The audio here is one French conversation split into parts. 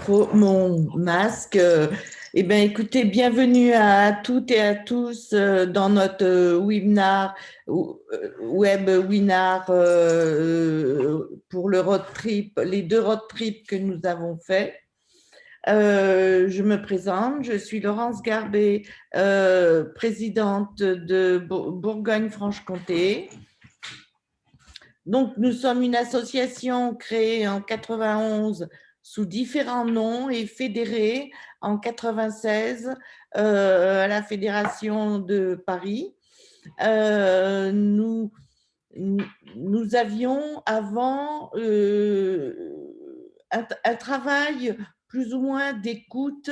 micro, mon masque. Eh bien, écoutez, bienvenue à toutes et à tous dans notre webinar, web webinar pour le road trip, les 2 road trips que nous avons faits. Je me présente, je suis Laurence Garbet, présidente de Bourgogne-Franche-Comté. Donc, nous sommes une association créée en 91 sous différents noms et fédérée en 96 à la Fédération de Paris. Nous avions avant un travail plus ou moins d'écoute,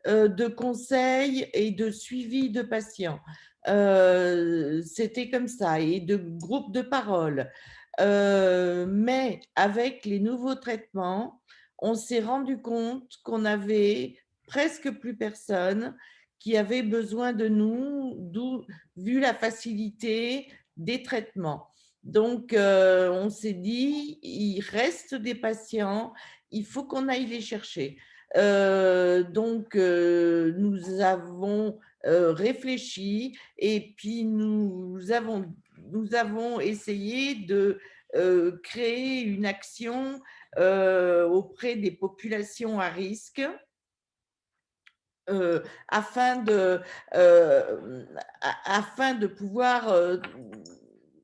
de conseils et de suivi de patients. C'était comme ça, et de groupes de parole. Mais avec les nouveaux traitements, on s'est rendu compte qu'on avait presque plus personne qui avait besoin de nous, vu la facilité des traitements. Donc, on s'est dit, il reste des patients, il faut qu'on aille les chercher. Donc, nous avons réfléchi et puis nous avons essayé de créer une action auprès des populations à risque afin de pouvoir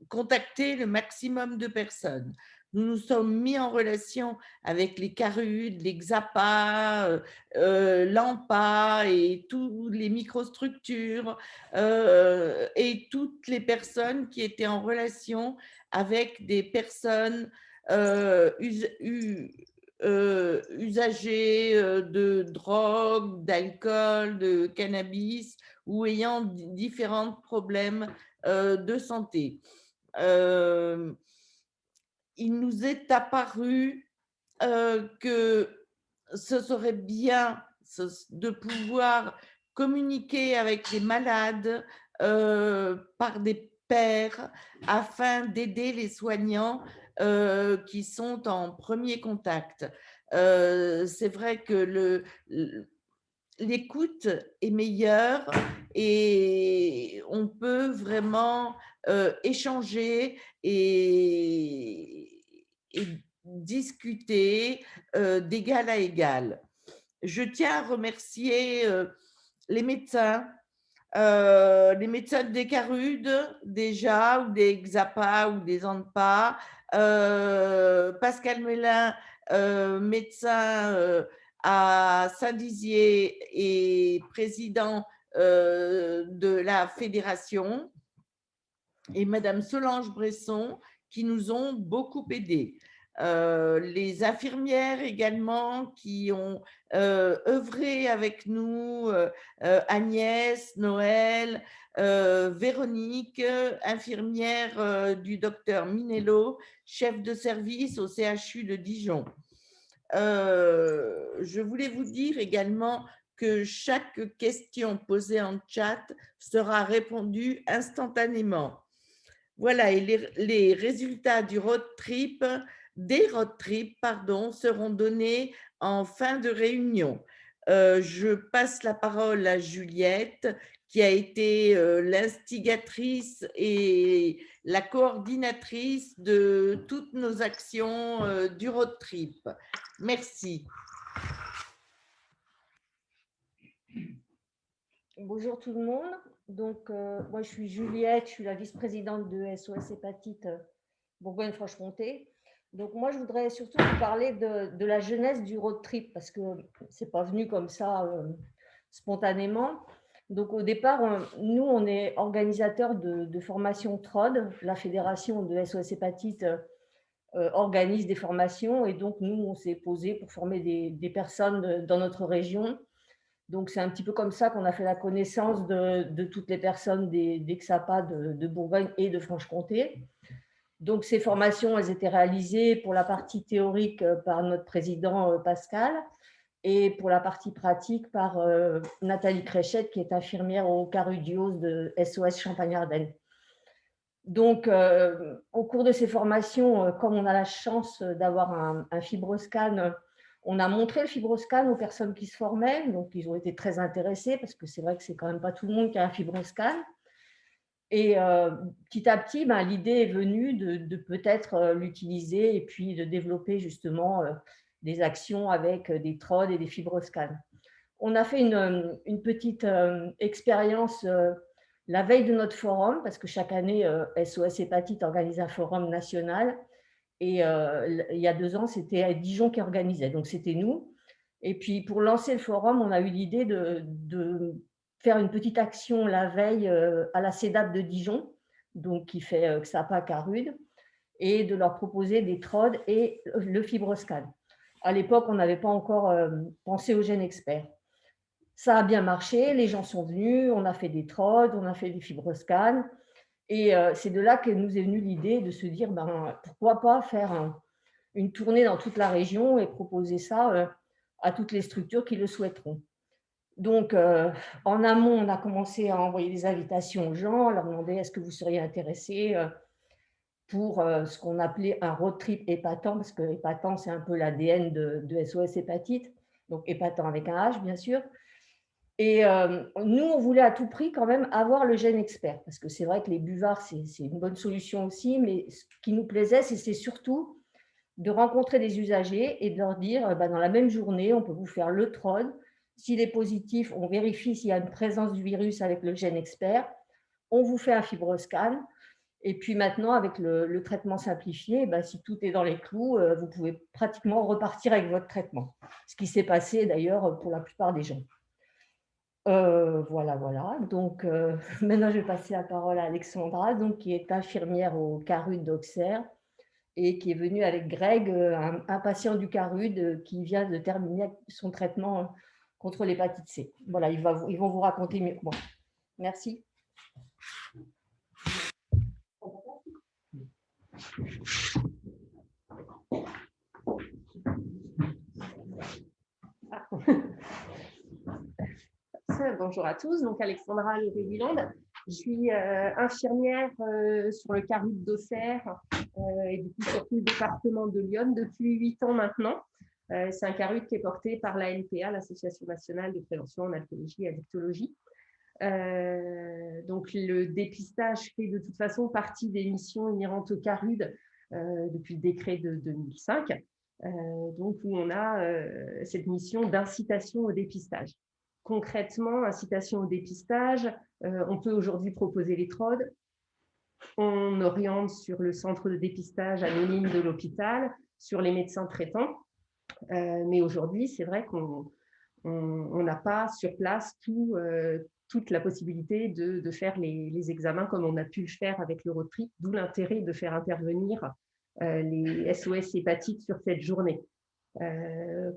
contacter le maximum de personnes. Nous nous sommes mis en relation avec les CARUD, les XAPA, l'AMPA et toutes les microstructures et toutes les personnes qui étaient en relation avec des personnes usagers de drogue, d'alcool, de cannabis ou ayant différents problèmes de santé. Il nous est apparu que ce serait bien de pouvoir communiquer avec les malades par des pairs afin d'aider les soignants qui sont en premier contact. C'est vrai que l'écoute est meilleure et on peut vraiment échanger et discuter d'égal à égal. Je tiens à remercier les médecins des CARUD déjà, ou des XAPA ou des ANPA, Pascal Mélin, médecin à Saint-Dizier et président de la fédération, et Madame Solange Bresson, qui nous ont beaucoup aidés. Les infirmières également qui ont œuvré avec nous, Agnès, Noël, Véronique, infirmière du docteur Minello, chef de service au CHU de Dijon. Je voulais vous dire également que chaque question posée en chat sera répondue instantanément. Voilà, et les résultats des road trips, seront donnés en fin de réunion. Je passe la parole à Juliette, qui a été l'instigatrice et la coordinatrice de toutes nos actions du road trip. Merci. Bonjour tout le monde. Donc, moi, je suis Juliette, je suis la vice-présidente de SOS Hépatite Bourgogne-Franche-Comté. Donc, moi, je voudrais surtout vous parler de la jeunesse du road trip parce que ce n'est pas venu comme ça spontanément. Donc, au départ, nous, on est organisateurs de formation TROD. La fédération de SOS Hépatite organise des formations et donc, nous, on s'est posé pour former des personnes dans notre région. Donc, c'est un petit peu comme ça qu'on a fait la connaissance de toutes les personnes des XAPA de Bourgogne et de Franche-Comté. Donc, ces formations, elles étaient réalisées pour la partie théorique par notre président Pascal et pour la partie pratique par Nathalie Créchette, qui est infirmière au CARUDIOS de SOS Champagne-Ardenne. Donc, au cours de ces formations, comme on a la chance d'avoir un fibroscan, On a montré le FibroScan aux personnes qui se formaient, donc ils ont été très intéressés parce que c'est vrai que c'est quand même pas tout le monde qui a un FibroScan. Et petit à petit, l'idée est venue de peut-être l'utiliser et puis de développer justement des actions avec des TROD et des FibroScan. On a fait une petite expérience la veille de notre forum, parce que chaque année, SOS Hépatite organise un forum national. Et il y a 2 ans, c'était à Dijon qui organisait, donc c'était nous. Et puis pour lancer le forum, on a eu l'idée de faire une petite action la veille à la CEDAP de Dijon, donc qui fait XAPA Carude, et de leur proposer des TROD et le FibroScan. À l'époque, on n'avait pas encore pensé au gène expert. Ça a bien marché, les gens sont venus, on a fait des TROD, on a fait des FibroScan. Et c'est de là que nous est venue l'idée de se dire, pourquoi pas faire une tournée dans toute la région et proposer ça à toutes les structures qui le souhaiteront. Donc, en amont, on a commencé à envoyer des invitations aux gens, leur demander est-ce que vous seriez intéressés pour ce qu'on appelait un road trip épatant, parce que épatant, c'est un peu l'ADN de SOS Hépatite, donc épatant avec un H, bien sûr. Et nous, on voulait à tout prix quand même avoir le gène expert, parce que c'est vrai que les buvards, c'est une bonne solution aussi, mais ce qui nous plaisait, c'est surtout de rencontrer des usagers et de leur dire, dans la même journée, on peut vous faire le TROD. S'il est positif, on vérifie s'il y a une présence du virus avec le gène expert. On vous fait un FibroScan. Et puis maintenant, avec le traitement simplifié, si tout est dans les clous, vous pouvez pratiquement repartir avec votre traitement. Ce qui s'est passé d'ailleurs pour la plupart des gens. Voilà. Donc, maintenant, je vais passer la parole à Alexandra, donc, qui est infirmière au CARUD d'Auxerre et qui est venue avec Greg, un patient du CARUD qui vient de terminer son traitement contre l'hépatite C. Voilà, ils vont vous raconter mieux que moi. Merci. Bonjour à tous, donc Alexandra Lévy-Viland. Je suis infirmière sur le CARUD d'Auxerre et du coup surtout le département de Lyon depuis 8 ans maintenant. C'est un CARUD qui est porté par l'ANPA, l'Association nationale de prévention en alcoolologie et addictologie. Donc le dépistage fait de toute façon partie des missions inhérentes au CARUD depuis le décret de 2005, donc où on a cette mission d'incitation au dépistage. Concrètement, incitation au dépistage, on peut aujourd'hui proposer les TROD, on oriente sur le centre de dépistage anonyme de l'hôpital, sur les médecins traitants, mais aujourd'hui, c'est vrai qu'on n'a pas sur place toute la possibilité de faire les examens comme on a pu le faire avec le road trip, d'où l'intérêt de faire intervenir les SOS hépatites sur cette journée.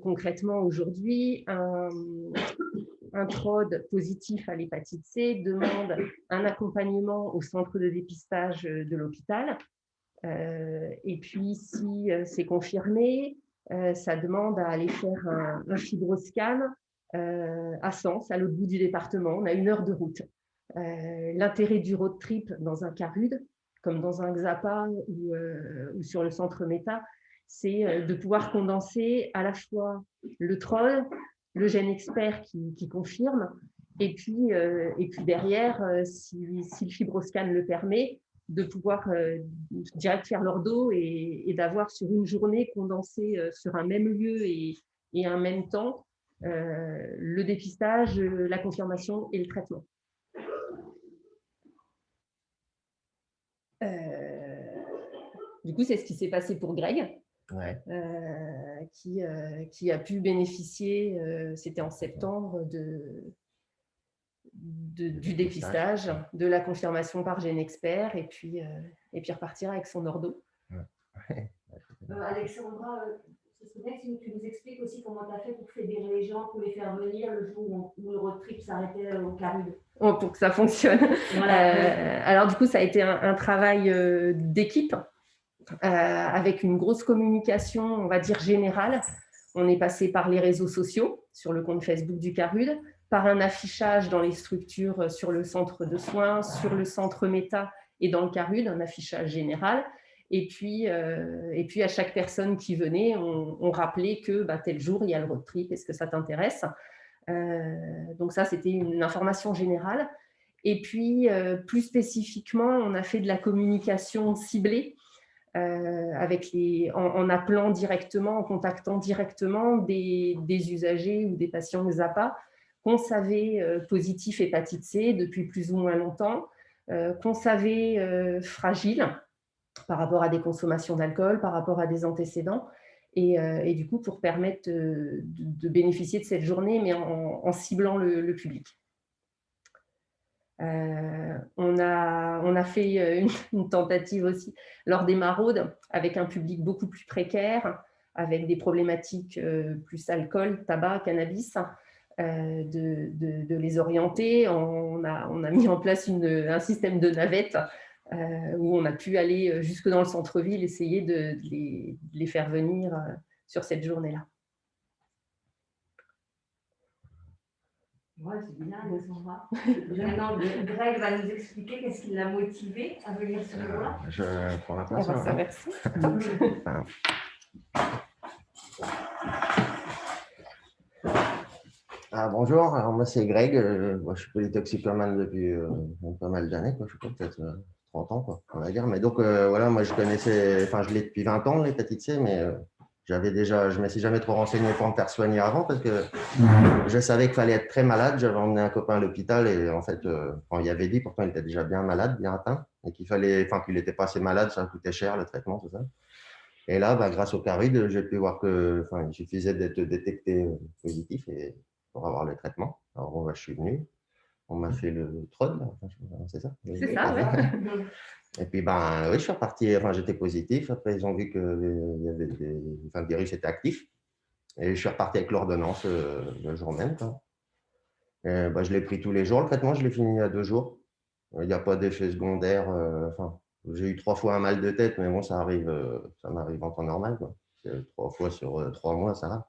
Concrètement, aujourd'hui, un TROD positif à l'hépatite C demande un accompagnement au centre de dépistage de l'hôpital. Et puis, si c'est confirmé, ça demande à aller faire un FibroScan à Sens, à l'autre bout du département. On a 1 heure de route. L'intérêt du road trip dans un CARUD, comme dans un XAPA ou sur le centre META, c'est de pouvoir condenser à la fois le TROD, le gène expert qui confirme, et puis derrière, si le FibroScan le permet, de pouvoir direct faire l'ordo et d'avoir sur une journée condensée sur un même lieu et un même temps le dépistage, la confirmation et le traitement. Du coup, c'est ce qui s'est passé pour Greg. Ouais. Qui a pu bénéficier, c'était en septembre, du dépistage, de la confirmation par gène expert et puis repartir avec son ordo. Ouais. Alexandra, ce serait bien que tu nous expliques aussi comment tu as fait pour fédérer les gens, pour les faire venir le jour où le road trip s'arrêtait au CARUD. Oh, pour que ça fonctionne. Voilà. Alors du coup, ça a été un travail d'équipe. Avec une grosse communication, on va dire générale. On est passé par les réseaux sociaux, sur le compte Facebook du CARUD, par un affichage dans les structures, sur le centre de soins, sur le centre META et dans le CARUD, un affichage général. Et puis, à chaque personne qui venait, on rappelait que tel jour, il y a le road trip, est-ce que ça t'intéresse? Donc ça, c'était une information générale. Et puis, plus spécifiquement, on a fait de la communication ciblée en appelant directement, en contactant directement des usagers ou des patients XAPA qu'on savait positifs hépatite C depuis plus ou moins longtemps, qu'on savait fragiles par rapport à des consommations d'alcool, par rapport à des antécédents. Et du coup, pour permettre de bénéficier de cette journée, mais en ciblant le public. On a fait une tentative aussi lors des maraudes avec un public beaucoup plus précaire, avec des problématiques plus alcool, tabac, cannabis, de les orienter. On a mis en place un système de navettes où on a pu aller jusque dans le centre-ville, essayer de les faire venir sur cette journée-là. Ouais, c'est bien, Alexandra. Maintenant, Greg va nous expliquer qu'est-ce qui l'a motivé à venir ce jour-là. Je prends la place. Merci. Bonjour, alors moi c'est Greg, moi, je suis polytoxicomane depuis pas mal d'années, je sais pas, peut-être 30 ans, quoi, on va dire. Mais donc voilà, moi je l'ai depuis 20 ans, l'hépatite C, mais je me suis jamais trop renseigné pour me faire soigner avant parce que je savais qu'il fallait être très malade. J'avais emmené un copain à l'hôpital et en fait, il avait dit, pourtant il était déjà bien malade, bien atteint, et qu'il n'était pas assez malade, ça coûtait cher le traitement, tout ça. Et là, grâce au Caride, j'ai pu voir qu'il suffisait d'être détecté positif pour avoir le traitement. Alors je suis venu, on m'a fait le TROD, c'est ça? C'est ça, ouais. Et puis, oui, je suis reparti, j'étais positif. Après, ils ont vu que le virus était actif. Et je suis reparti avec l'ordonnance le jour même. Et, je l'ai pris tous les jours. Le traitement, je l'ai fini à 2 jours. Il n'y a pas d'effet secondaire. J'ai eu 3 fois un mal de tête, mais bon, ça m'arrive en temps normal, quoi. 3 fois sur 3 mois, ça va.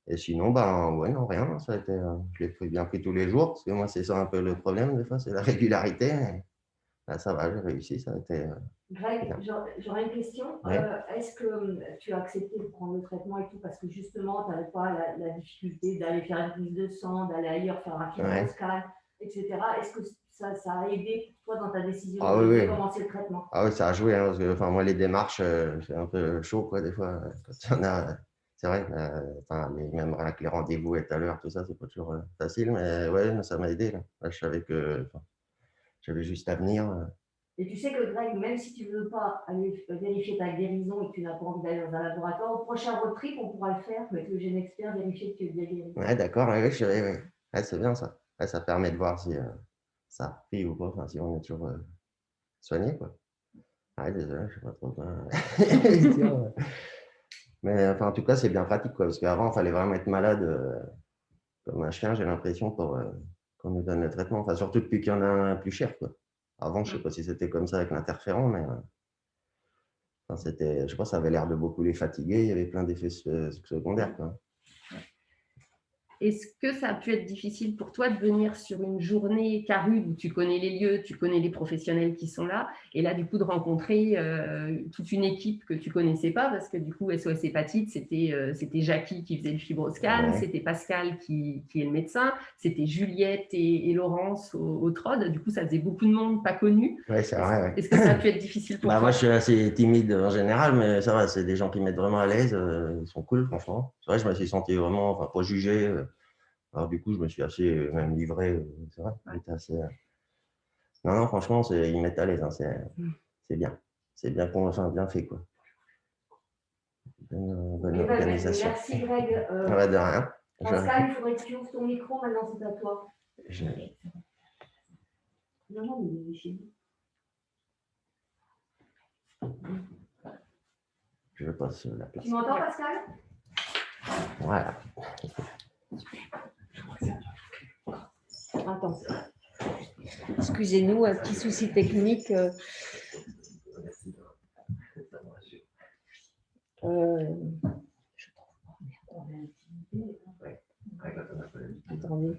Et sinon, ouais, non, rien. Ça a été, je l'ai bien pris tous les jours, parce que moi, c'est ça un peu le problème, des fois, c'est la régularité. Et là, ça va, j'ai réussi, ça a été… Greg, j'aurais une question. Ouais. Est-ce que tu as accepté de prendre le traitement et tout parce que justement, tu n'avais pas la difficulté d'aller faire une prise de sang, d'aller ailleurs faire un fibroscan, etc. Est-ce que ça a aidé pour toi dans ta décision de commencer le traitement? Ah oui, ça a joué, hein, parce que moi, les démarches, c'est un peu chaud, quoi, des fois. Quand on a, c'est vrai, même rien que les rendez-vous et à l'heure, tout ça, c'est pas toujours facile, mais ouais, ça m'a aidé. Là. Là, je savais que j'avais juste à venir. Et tu sais que Greg, même si tu ne veux pas aller vérifier ta guérison et que tu n'as pas envie d'aller dans un laboratoire, au prochain road trip, on pourra le faire avec le GeneXpert, vérifier que tu es bien guéri. Ouais, d'accord, oui, ouais, c'est bien ça. Ouais, ça permet de voir si ça a pris ou pas, si on est toujours soigné, quoi. Ouais, désolé, je ne sais pas trop quoi. Mais en tout cas, c'est bien pratique, quoi, parce qu'avant, il fallait vraiment être malade comme un chien, j'ai l'impression, pour qu'on nous donne le traitement. Enfin, surtout depuis qu'il y en a un plus cher, quoi. Avant, je ne sais pas si c'était comme ça avec l'interféron, mais je sais pas, ça avait l'air de beaucoup les fatiguer. Il y avait plein d'effets secondaires, quoi. Est-ce que ça a pu être difficile pour toi de venir sur une journée Carud où tu connais les lieux, tu connais les professionnels qui sont là, et là, du coup, de rencontrer toute une équipe que tu ne connaissais pas, parce que du coup, SOS Hépatite, c'était Jackie qui faisait le fibroscan, c'était Pascal qui est le médecin, c'était Juliette et Laurence au TROD. Du coup, ça faisait beaucoup de monde pas connu. Ouais, c'est vrai. Ouais. Est-ce que ça a pu être difficile pour toi? Moi, je suis assez timide en général, mais ça va, c'est des gens qui me mettent vraiment à l'aise. Ils sont cool, franchement. C'est vrai, je me suis senti vraiment, pas jugé. Alors, du coup, je me suis assez même livré. C'est vrai, j'étais assez… Non, franchement, ils mettent à l'aise. Hein, c'est bien. C'est bien, bien fait, quoi. Bonne organisation. Merci, Greg. Ouais, de rien. Pascal, il faudrait que tu ouvres ton micro. Maintenant, c'est à toi. Non, mais il est chez nous. Je passe la place. Tu m'entends, Pascal? Voilà. Attends. Excusez-nous, un petit souci technique. Attendez.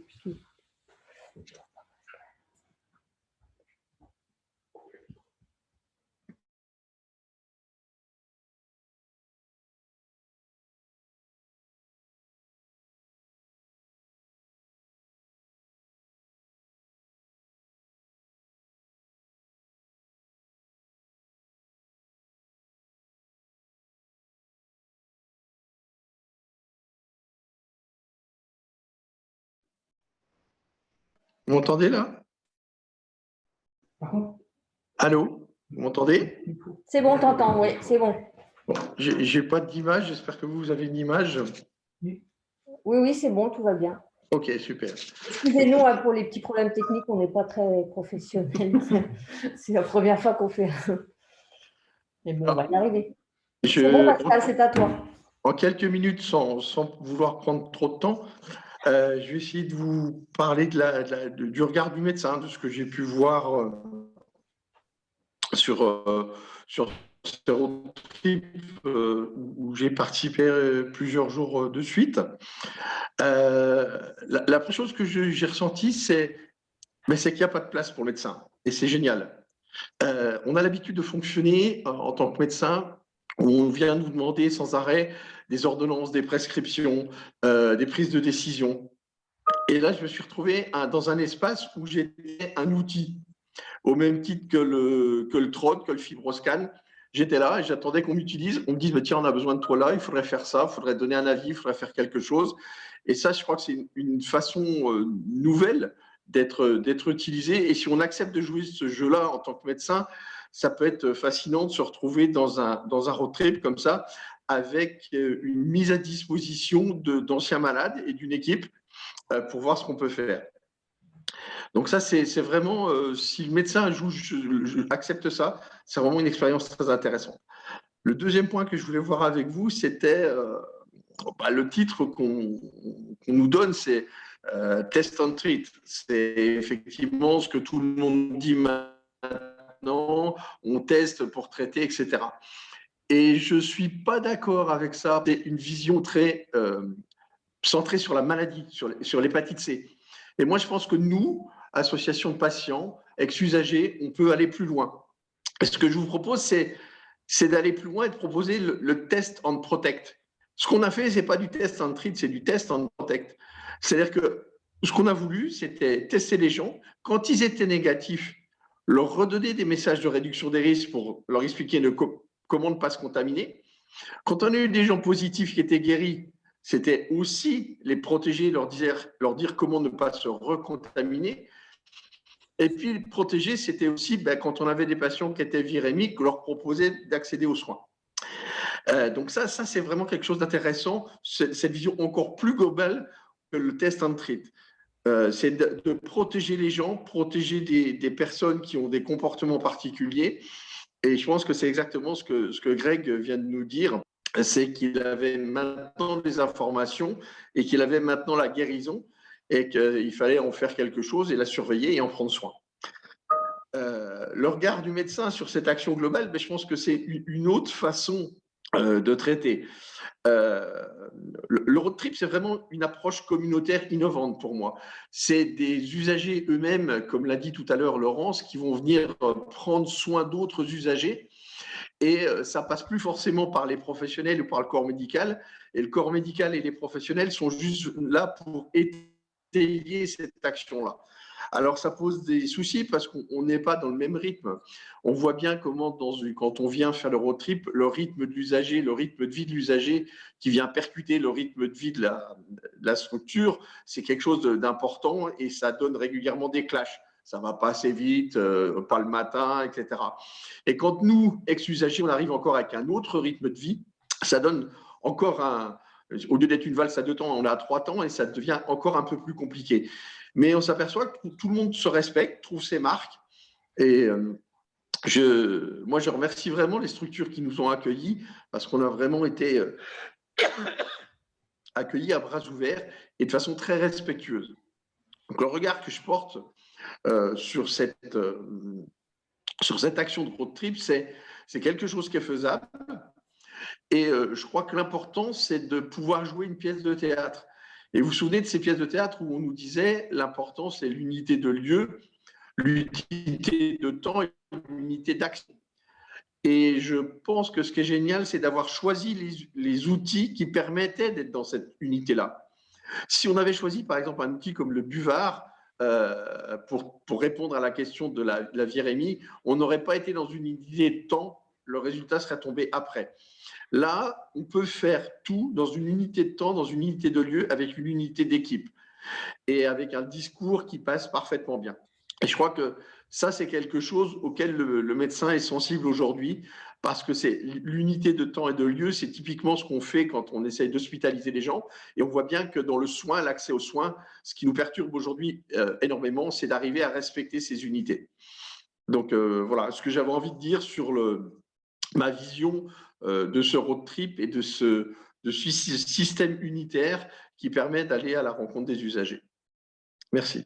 Vous m'entendez là? Par contre, Allô? Vous m'entendez? C'est bon, t'entends, oui, c'est bon. Bon, j'ai pas d'image, j'espère que vous avez une image. Oui, oui, c'est bon, tout va bien. Ok, super. Excusez-nous pour les petits problèmes techniques, on n'est pas très professionnels. C'est la première fois qu'on fait. Mais bon, on va y arriver. C'est bon, Pascal, c'est à toi. En quelques minutes, sans vouloir prendre trop de temps, je vais essayer de vous parler du regard du médecin, de ce que j'ai pu voir sur ces road trips où j'ai participé plusieurs jours de suite. La première chose que j'ai ressentie, c'est qu'il n'y a pas de place pour le médecin. Et c'est génial. On a l'habitude de fonctionner en tant que médecin où on vient nous demander sans arrêt des ordonnances, des prescriptions, des prises de décision. Et là, je me suis retrouvé dans un espace où j'étais un outil, au même titre que le TROD, que le FibroScan. J'étais là et j'attendais qu'on m'utilise. On me dise, tiens, on a besoin de toi là, il faudrait faire ça, il faudrait donner un avis, il faudrait faire quelque chose. Et ça, je crois que c'est une façon nouvelle d'être utilisé. Et si on accepte de jouer ce jeu-là en tant que médecin, ça peut être fascinant de se retrouver dans un road trip comme ça, avec une mise à disposition d'anciens malades et d'une équipe pour voir ce qu'on peut faire. Donc ça, c'est vraiment, si le médecin accepte ça, c'est vraiment une expérience très intéressante. Le deuxième point que je voulais voir avec vous, c'était le titre qu'on nous donne, c'est Test and Treat. C'est effectivement ce que tout le monde dit maintenant, on teste pour traiter, etc. Et je ne suis pas d'accord avec ça. C'est une vision très centrée sur la maladie, sur l'hépatite C. Et moi, je pense que nous, association de patients, ex-usagers, on peut aller plus loin. Et ce que je vous propose, c'est d'aller plus loin et de proposer le test and protect. Ce qu'on a fait, ce n'est pas du test and treat, c'est du test and protect. C'est-à-dire que ce qu'on a voulu, c'était tester les gens. Quand ils étaient négatifs, leur redonner des messages de réduction des risques pour leur expliquer comment ne pas se contaminer. Quand on a eu des gens positifs qui étaient guéris, c'était aussi les protéger, leur dire comment ne pas se recontaminer. Et puis, les protéger, c'était aussi, quand on avait des patients qui étaient virémiques, leur proposer d'accéder aux soins. Donc ça c'est vraiment quelque chose d'intéressant, cette vision encore plus globale que le test and treat. C'est de protéger les gens, protéger des personnes qui ont des comportements particuliers. Et je pense que c'est exactement ce que Greg vient de nous dire, c'est qu'il avait maintenant des informations et qu'il avait maintenant la guérison et qu'il fallait en faire quelque chose et la surveiller et en prendre soin. Le regard du médecin sur cette action globale, je pense que c'est une autre façon de traiter. Le road trip, c'est vraiment une approche communautaire innovante pour moi. C'est des usagers eux-mêmes, comme l'a dit tout à l'heure Laurence, qui vont venir prendre soin d'autres usagers. Et ça passe plus forcément par les professionnels ou par le corps médical. Et le corps médical et les professionnels sont juste là pour étayer cette action-là. Alors, ça pose des soucis parce qu'on n'est pas dans le même rythme. On voit bien comment, quand on vient faire le road trip, le rythme de l'usager, le rythme de vie de l'usager qui vient percuter le rythme de vie de la structure, c'est quelque chose d'important et ça donne régulièrement des clashs. Ça ne va pas assez vite, pas le matin, etc. Et quand nous, ex-usagers, on arrive encore avec un autre rythme de vie, ça donne encore au lieu d'être une valse à 2 temps, on est à 3 temps et ça devient encore un peu plus compliqué. Mais on s'aperçoit que tout le monde se respecte, trouve ses marques. Et moi, je remercie vraiment les structures qui nous ont accueillis parce qu'on a vraiment été accueillis à bras ouverts et de façon très respectueuse. Donc, le regard que je porte sur cette action de road trip, c'est quelque chose qui est faisable. Et je crois que l'important, c'est de pouvoir jouer une pièce de théâtre. Et vous vous souvenez de ces pièces de théâtre où on nous disait l'important, c'est l'unité de lieu, l'unité de temps et l'unité d'action. Et je pense que ce qui est génial, c'est d'avoir choisi les outils qui permettaient d'être dans cette unité-là. Si on avait choisi, par exemple, un outil comme le buvard pour répondre à la question de la virémie, on n'aurait pas été dans une unité de temps, le résultat serait tombé après. Là, on peut faire tout dans une unité de temps, dans une unité de lieu, avec une unité d'équipe. et avec un discours qui passe parfaitement bien. Et je crois que ça, c'est quelque chose auquel le médecin est sensible aujourd'hui, parce que c'est l'unité de temps et de lieu, c'est typiquement ce qu'on fait quand on essaye d'hospitaliser les gens. Et on voit bien que dans le soin, l'accès aux soins, ce qui nous perturbe aujourd'hui énormément, c'est d'arriver à respecter ces unités. Donc voilà, ce que j'avais envie de dire sur ma vision de ce road trip et de ce système unitaire qui permet d'aller à la rencontre des usagers. Merci.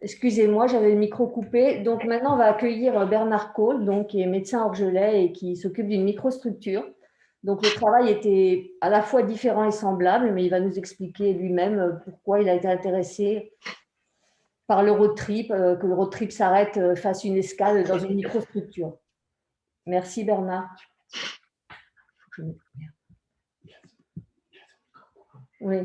Excusez-moi, j'avais le micro coupé. Donc maintenant, on va accueillir Bernard Cole, donc, qui est médecin orgelais et qui s'occupe d'une microstructure. Donc le travail était à la fois différent et semblable, mais il va nous expliquer lui-même pourquoi il a été intéressé par le road trip, que le road trip s'arrête, fasse une escale dans une microstructure. Merci Bernard. Oui.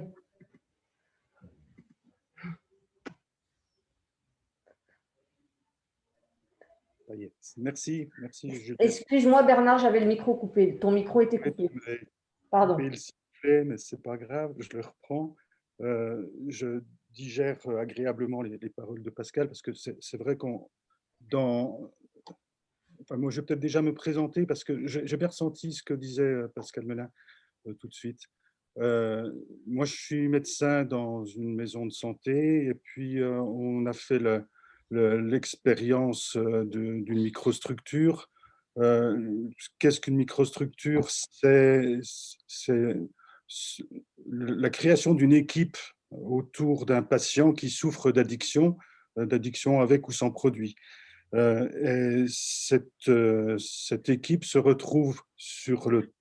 Merci, Juliette. Excuse-moi Bernard, j'avais le micro coupé. Ton micro était coupé. Pardon. Coupé le sifflet, mais c'est pas grave, je le reprends. Je digère agréablement les paroles de Pascal, parce que c'est vrai qu'on enfin, moi, je vais peut-être déjà me présenter, parce que j'ai bien ressenti ce que disait Pascal Melin tout de suite. Moi, je suis médecin dans une maison de santé, et puis on a fait l'expérience d'une microstructure. Qu'est-ce qu'une microstructure? C'est la création d'une équipe autour d'un patient qui souffre d'addiction avec ou sans produit. Et cette équipe se retrouve sur une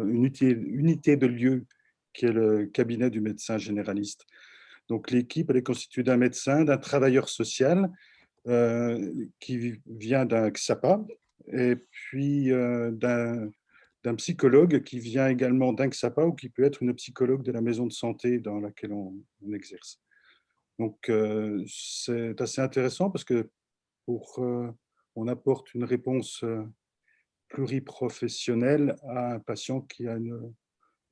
unité de lieu qui est le cabinet du médecin généraliste. Donc l'équipe, elle est constituée d'un médecin, d'un travailleur social qui vient d'un XAPA, et puis d'un psychologue qui vient également d'un XAPA, ou qui peut être une psychologue de la maison de santé dans laquelle on exerce. Donc c'est assez intéressant, parce que on apporte une réponse pluriprofessionnelle à un patient qui a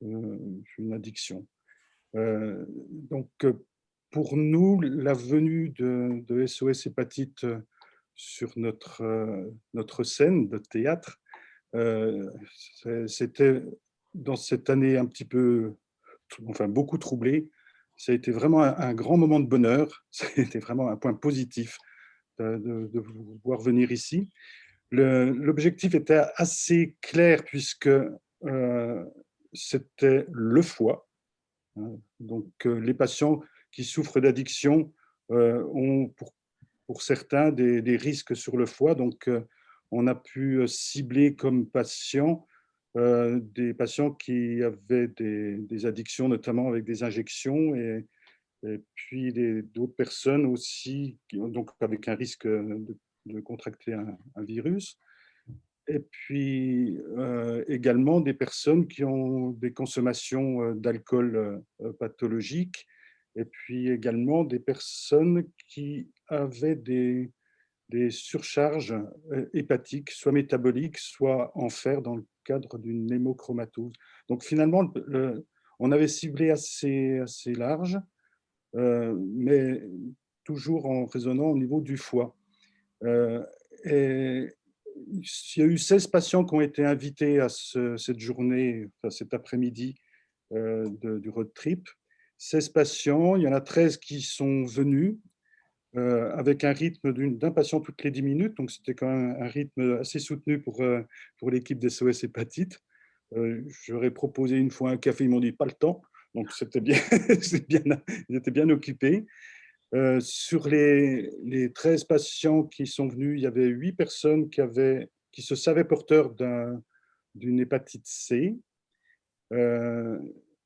une addiction. Donc, pour nous, la venue de SOS Hépatite sur notre scène de théâtre, c'était dans cette année un petit peu, enfin beaucoup troublée. Ça a été vraiment un grand moment de bonheur. C'était vraiment un point positif de vous voir venir ici. L'objectif était assez clair, puisque c'était le foie. Donc, les patients qui souffrent d'addiction ont, pour certains, des risques sur le foie. Donc, on a pu cibler comme patients des patients qui avaient des addictions, notamment avec des injections, et puis d'autres personnes aussi, donc avec un risque de contracter un virus. Et puis également des personnes qui ont des consommations d'alcool pathologiques, et puis également des personnes qui avaient des surcharges hépatiques, soit métaboliques, soit en fer, dans le cadre d'une hémochromatose. Donc finalement, on avait ciblé assez large, mais toujours en raisonnant au niveau du foie. Et il y a eu 16 patients qui ont été invités à cette journée, enfin cet après-midi du road trip. 16 patients, il y en a 13 qui sont venus avec un rythme d'un patient toutes les 10 minutes, donc c'était quand même un rythme assez soutenu pour l'équipe des SOS Hépatite. J'aurais proposé une fois un café, ils m'ont dit pas le temps, donc c'était bien, ils étaient bien occupés. Sur les 13 patients qui sont venus, il y avait 8 personnes qui se savaient porteurs d'une hépatite C,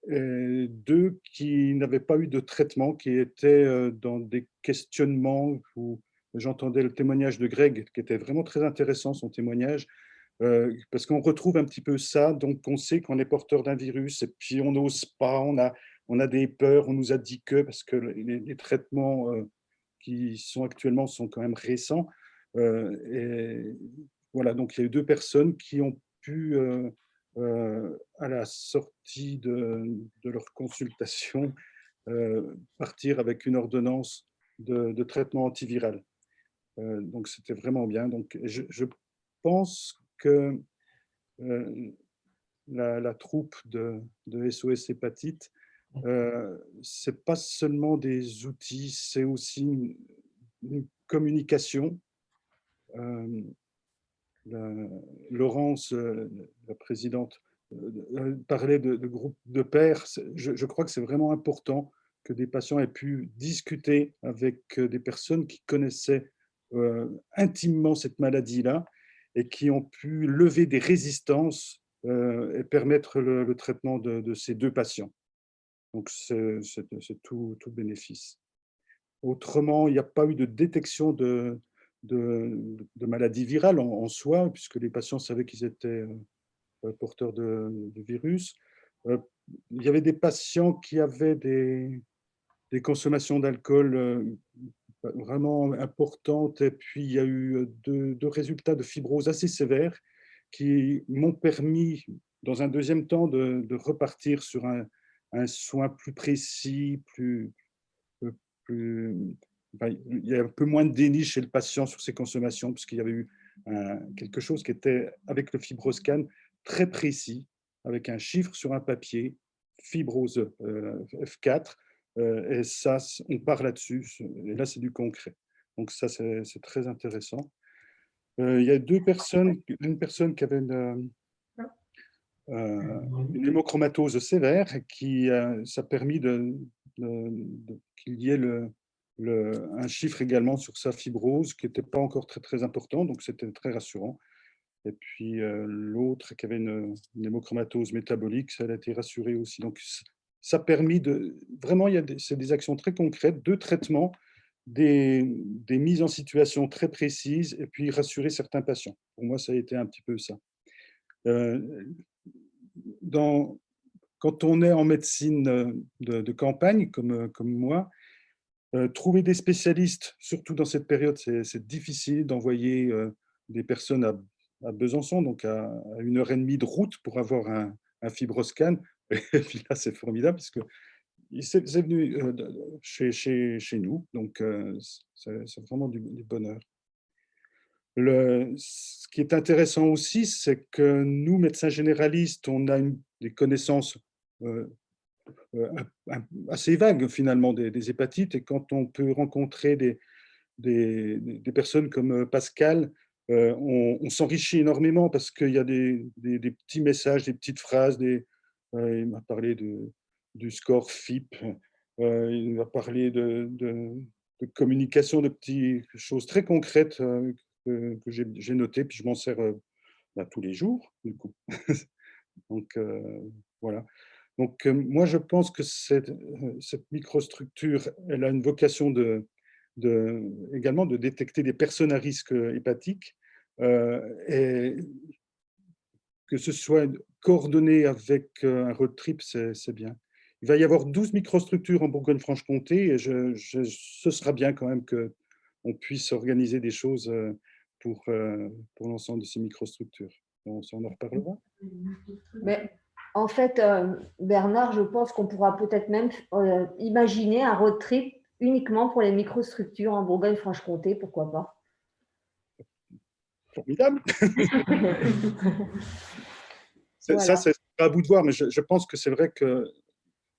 et 2 qui n'avaient pas eu de traitement, qui étaient dans des questionnements où j'entendais le témoignage de Greg, qui était vraiment très intéressant, son témoignage, parce qu'on retrouve un petit peu ça, donc on sait qu'on est porteur d'un virus et puis on n'ose pas, on a des peurs, on nous a dit que, parce que les traitements qui sont actuellement sont quand même récents. Et voilà, donc il y a eu 2 personnes qui ont pu, à la sortie de leur consultation, partir avec une ordonnance de traitement antiviral. Donc c'était vraiment bien. Donc je pense que la troupe de SOS Hépatite, c'est pas seulement des outils, c'est aussi une communication. Euh, Laurence, la présidente, parlait de groupes de pairs. Je crois que c'est vraiment important que des patients aient pu discuter avec des personnes qui connaissaient intimement cette maladie-là et qui ont pu lever des résistances et permettre le traitement de ces 2 patients. Donc, c'est tout bénéfice. Autrement, il n'y a pas eu de détection de maladie virale en soi, puisque les patients savaient qu'ils étaient porteurs de virus. Il y avait des patients qui avaient des consommations d'alcool vraiment importantes, et puis il y a eu 2 résultats de fibrose assez sévères qui m'ont permis, dans un deuxième temps, de repartir sur un soin plus précis, enfin, il y a un peu moins de déni chez le patient sur ses consommations, puisqu'il y avait eu quelque chose qui était, avec le FibroScan, très précis, avec un chiffre sur un papier, fibrose F4, et ça, on part là-dessus, et là, c'est du concret. Donc ça, c'est très intéressant. Il y a une personne qui avait une hémochromatose sévère, qui ça a permis qu'il y ait un chiffre également sur sa fibrose qui n'était pas encore très important, donc c'était très rassurant. Et puis l'autre qui avait une hémochromatose métabolique, ça a été rassuré aussi. Donc ça a permis vraiment, c'est des actions très concrètes, de traitement, des mises en situation très précises, et puis rassurer certains patients. Pour moi, ça a été un petit peu ça. Quand on est en médecine de campagne, comme moi, trouver des spécialistes, surtout dans cette période, c'est difficile d'envoyer des personnes à Besançon, donc à 1h30 de route pour avoir un FibroScan. Et puis là, c'est formidable, parce que c'est venu chez nous, donc c'est vraiment du bonheur. Ce qui est intéressant aussi, c'est que nous, médecins généralistes, on a des connaissances assez vagues finalement des hépatites, et quand on peut rencontrer des personnes comme Pascal, on s'enrichit énormément, parce qu'il y a des petits messages, des petites phrases, il m'a parlé du score FIP, il m'a parlé de communication, de petites choses très concrètes que j'ai notées, puis je m'en sers tous les jours, du coup. Donc, voilà. Donc, moi, je pense que cette microstructure, elle a une vocation également de détecter des personnes à risque hépatique, et que ce soit coordonné avec un road trip, c'est bien. Il va y avoir 12 microstructures en Bourgogne-Franche-Comté, et ce sera bien quand même qu'on puisse organiser des choses pour l'ensemble de ces microstructures. On en reparlera. Mais en fait, Bernard, je pense qu'on pourra peut-être même imaginer un road trip uniquement pour les microstructures en Bourgogne-Franche-Comté, pourquoi pas? Formidable. Voilà. Ça, c'est à bout de voir, mais je pense que c'est vrai qu'il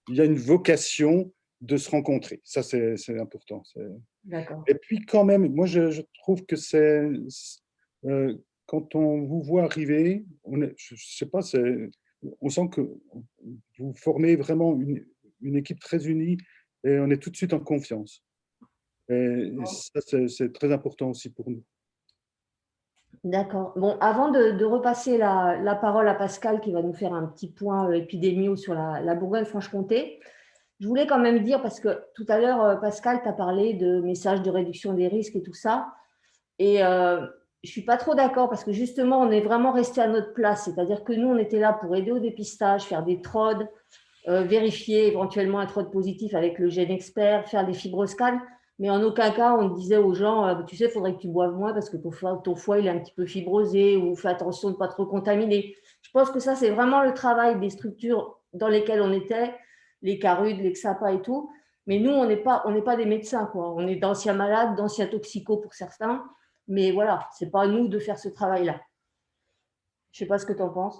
y a une vocation de se rencontrer. Ça, c'est important. D'accord. Et puis quand même, moi, je trouve que quand on vous voit arriver, je sais pas, on sent que vous formez vraiment une équipe très unie, et on est tout de suite en confiance. Et ça, c'est très important aussi pour nous. D'accord. Bon, avant de repasser la parole à Pascal, qui va nous faire un petit point épidémio sur la Bourgogne-Franche-Comté, je voulais quand même dire, parce que tout à l'heure, Pascal, tu as parlé de messages de réduction des risques et tout ça. Et je ne suis pas trop d'accord parce que justement, on est vraiment resté à notre place. C'est-à-dire que nous, on était là pour aider au dépistage, faire des TROD, vérifier éventuellement un TROD positif avec le gène expert, faire des fibroscans. Mais en aucun cas, on disait aux gens, tu sais, il faudrait que tu boives moins parce que ton foie, il est un petit peu fibrosé ou fais attention de ne pas trop contaminer. Je pense que ça, c'est vraiment le travail des structures dans lesquelles on était, les CARUD, les XAPA et tout. Mais nous, on n'est pas des médecins, quoi. On est d'anciens malades, d'anciens toxicos pour certains. Mais voilà, ce n'est pas à nous de faire ce travail-là. Je ne sais pas ce que tu en penses.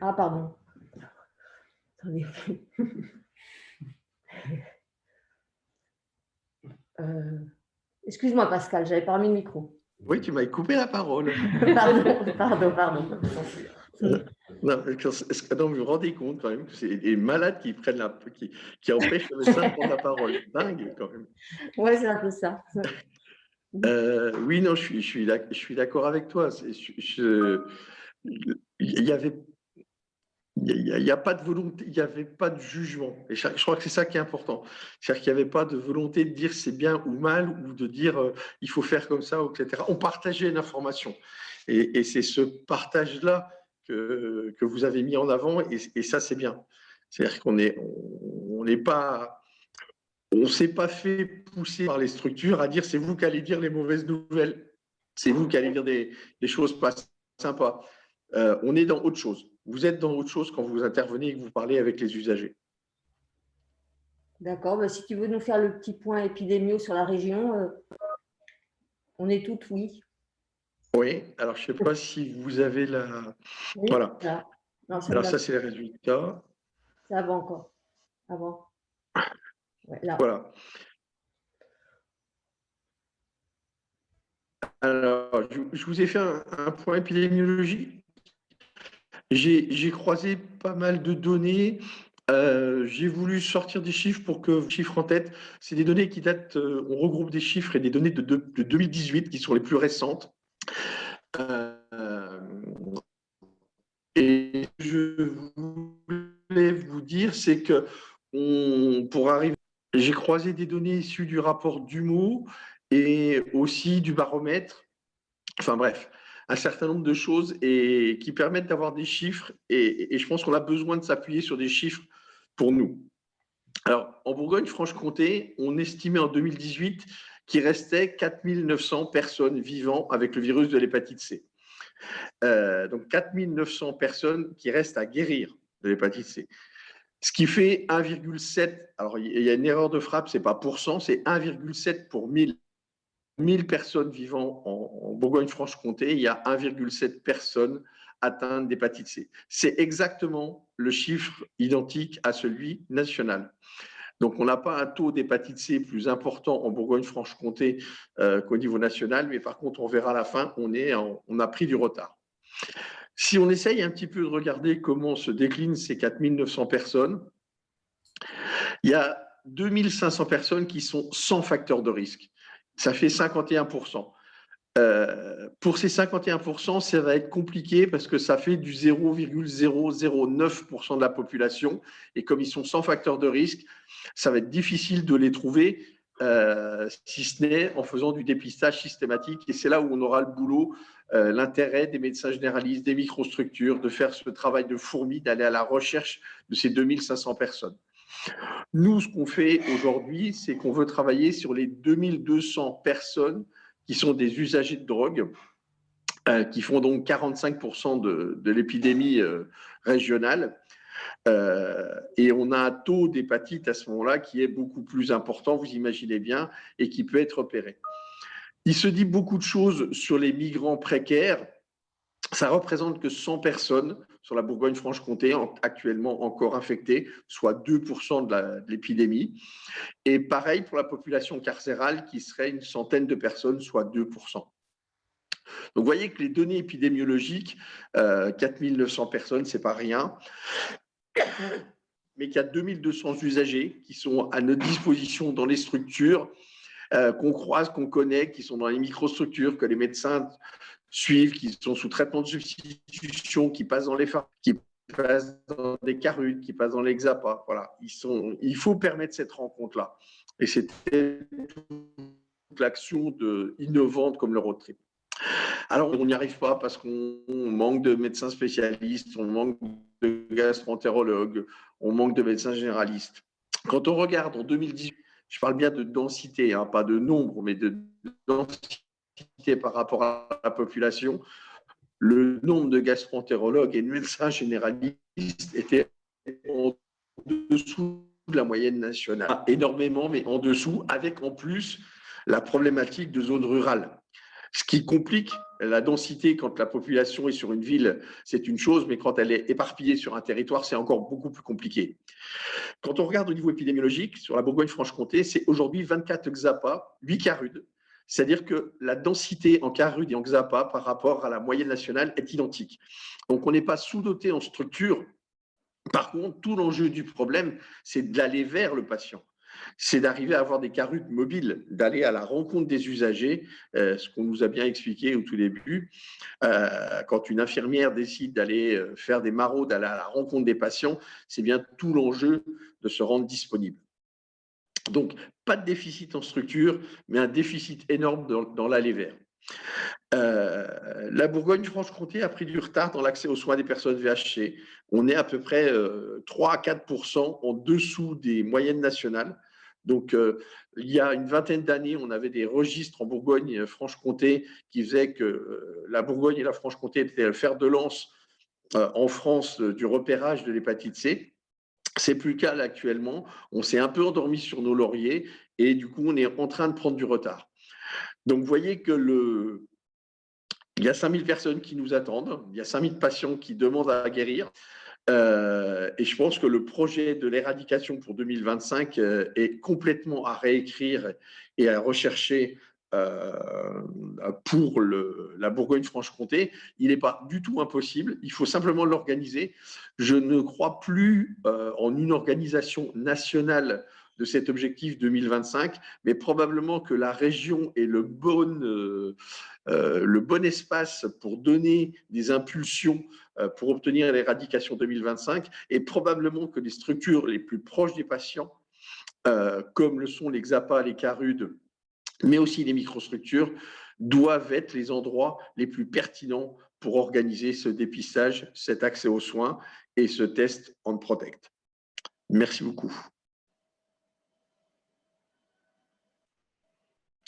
Ah, pardon. Attendez. Excuse-moi, Pascal, j'avais pas remis le micro. Oui, tu m'as coupé la parole. Pardon. Non, vous vous rendez compte quand même que c'est des malades qui empêchent le médecin de prendre la parole. Dingue quand même. Ouais, c'est un peu ça. Oui, non, je suis d'accord avec toi. Il n'y a pas de volonté, il n'y avait pas de jugement. Et je crois que c'est ça qui est important. C'est-à-dire qu'il n'y avait pas de volonté de dire c'est bien ou mal, ou de dire il faut faire comme ça, etc. On partageait l'information. Et c'est ce partage-là que vous avez mis en avant, et ça, c'est bien. C'est-à-dire qu'on n'est pas. On ne s'est pas fait pousser par les structures à dire c'est vous qui allez dire les mauvaises nouvelles. C'est vous qui allez dire des choses pas sympas. On est dans autre chose. Vous êtes dans autre chose quand vous intervenez et que vous parlez avec les usagers. D'accord. Si tu veux nous faire le petit point épidémio sur la région, on est toutes oui. Oui. Alors, je ne sais pas si vous avez la… Oui, voilà. Non, alors, ça, c'est les résultats. C'est avant encore. Avant. Ouais, là. Voilà. Alors, je vous ai fait un point épidémiologique. J'ai croisé pas mal de données. J'ai voulu sortir des chiffres pour que vous chiffres en tête. C'est des données qui datent, on regroupe des chiffres et des données de 2018 qui sont les plus récentes. Et je voulais vous dire, c'est que pour arriver, j'ai croisé des données issues du rapport Dumo et aussi du baromètre. Enfin bref, un certain nombre de choses et qui permettent d'avoir des chiffres. Et je pense qu'on a besoin de s'appuyer sur des chiffres pour nous. Alors, en Bourgogne-Franche-Comté, on estimait en 2018 qu'il restait 4 900 personnes vivant avec le virus de l'hépatite C. Donc, 4 900 personnes qui restent à guérir de l'hépatite C. Ce qui fait 1,7. Alors, il y a une erreur de frappe, ce n'est pas pourcent, c'est 1,7 pour 1000 personnes vivant en Bourgogne-Franche-Comté, il y a 1,7 personnes atteintes d'hépatite C. C'est exactement le chiffre identique à celui national. Donc, on n'a pas un taux d'hépatite C plus important en Bourgogne-Franche-Comté qu'au niveau national, mais par contre, on verra à la fin, on a pris du retard. Si on essaye un petit peu de regarder comment se déclinent ces 4 900 personnes, il y a 2 500 personnes qui sont sans facteur de risque. Ça fait 51%. Pour ces 51%, ça va être compliqué parce que ça fait du 0,009% de la population. Et comme ils sont sans facteur de risque, ça va être difficile de les trouver, si ce n'est en faisant du dépistage systématique. Et c'est là où on aura le boulot, l'intérêt des médecins généralistes, des microstructures, de faire ce travail de fourmi, d'aller à la recherche de ces 2500 personnes. Nous, ce qu'on fait aujourd'hui, c'est qu'on veut travailler sur les 2200 personnes qui sont des usagers de drogue, qui font donc 45% de l'épidémie régionale. Et on a un taux d'hépatite à ce moment-là qui est beaucoup plus important, vous imaginez bien, et qui peut être opéré. Il se dit beaucoup de choses sur les migrants précaires. Ça représente que 100 personnes sur la Bourgogne-Franche-Comté actuellement encore infectées, soit 2% de l'épidémie. Et pareil pour la population carcérale qui serait une centaine de personnes, soit 2%. Donc vous voyez que les données épidémiologiques, 4 900 personnes, ce n'est pas rien, mais qu'il y a 2200 usagers qui sont à notre disposition dans les structures, qu'on croise, qu'on connaît, qui sont dans les microstructures, que les médecins suivent, qui sont sous traitement de substitution, qui passent dans les pharmacies, qui passent dans des CARUD, qui passent dans les XAPA. Voilà, il faut permettre cette rencontre-là. Et c'était l'action innovante comme le road trip. Alors, on n'y arrive pas parce qu'on manque de médecins spécialistes, on manque de gastro-entérologues, on manque de médecins généralistes. Quand on regarde en 2018, je parle bien de densité, hein, pas de nombre, mais de densité par rapport à la population, le nombre de gastro-entérologues et de médecins généralistes était en dessous de la moyenne nationale. Pas énormément, mais en dessous, avec en plus la problématique de zones rurales. Ce qui complique la densité quand la population est sur une ville, c'est une chose, mais quand elle est éparpillée sur un territoire, c'est encore beaucoup plus compliqué. Quand on regarde au niveau épidémiologique, sur la Bourgogne-Franche-Comté, c'est aujourd'hui 24 XAPA, 8 CARUD. C'est-à-dire que la densité en CARUD et en XAPA par rapport à la moyenne nationale est identique. Donc, on n'est pas sous-doté en structure. Par contre, tout l'enjeu du problème, c'est d'aller vers le patient. C'est d'arriver à avoir des CARUD mobiles, d'aller à la rencontre des usagers, ce qu'on nous a bien expliqué au tout début. Quand une infirmière décide d'aller faire des maraudes, d'aller à la rencontre des patients, c'est bien tout l'enjeu de se rendre disponible. Donc, pas de déficit en structure, mais un déficit énorme dans l'aller vers. La Bourgogne-Franche-Comté a pris du retard dans l'accès aux soins des personnes VHC. On est à peu près 3 à 4% en dessous des moyennes nationales. Donc, il y a une vingtaine d'années, on avait des registres en Bourgogne-Franche-Comté qui faisaient que la Bourgogne et la Franche-Comté étaient le fer de lance en France du repérage de l'hépatite C. C'est plus le cas là, actuellement. On s'est un peu endormi sur nos lauriers et du coup, on est en train de prendre du retard. Donc, vous voyez que il y a 5000 personnes qui nous attendent, il y a 5000 patients qui demandent à guérir. Et je pense que le projet de l'éradication pour 2025 est complètement à réécrire et à rechercher pour la Bourgogne-Franche-Comté. Il n'est pas du tout impossible, il faut simplement l'organiser. Je ne crois plus en une organisation nationale de cet objectif 2025, mais probablement que la région est le bon espace pour donner des impulsions pour obtenir l'éradication 2025, et probablement que les structures les plus proches des patients, comme le sont les XAPA, les CARUD, mais aussi les microstructures, doivent être les endroits les plus pertinents pour organiser ce dépistage, cet accès aux soins et ce test on protect. Merci beaucoup.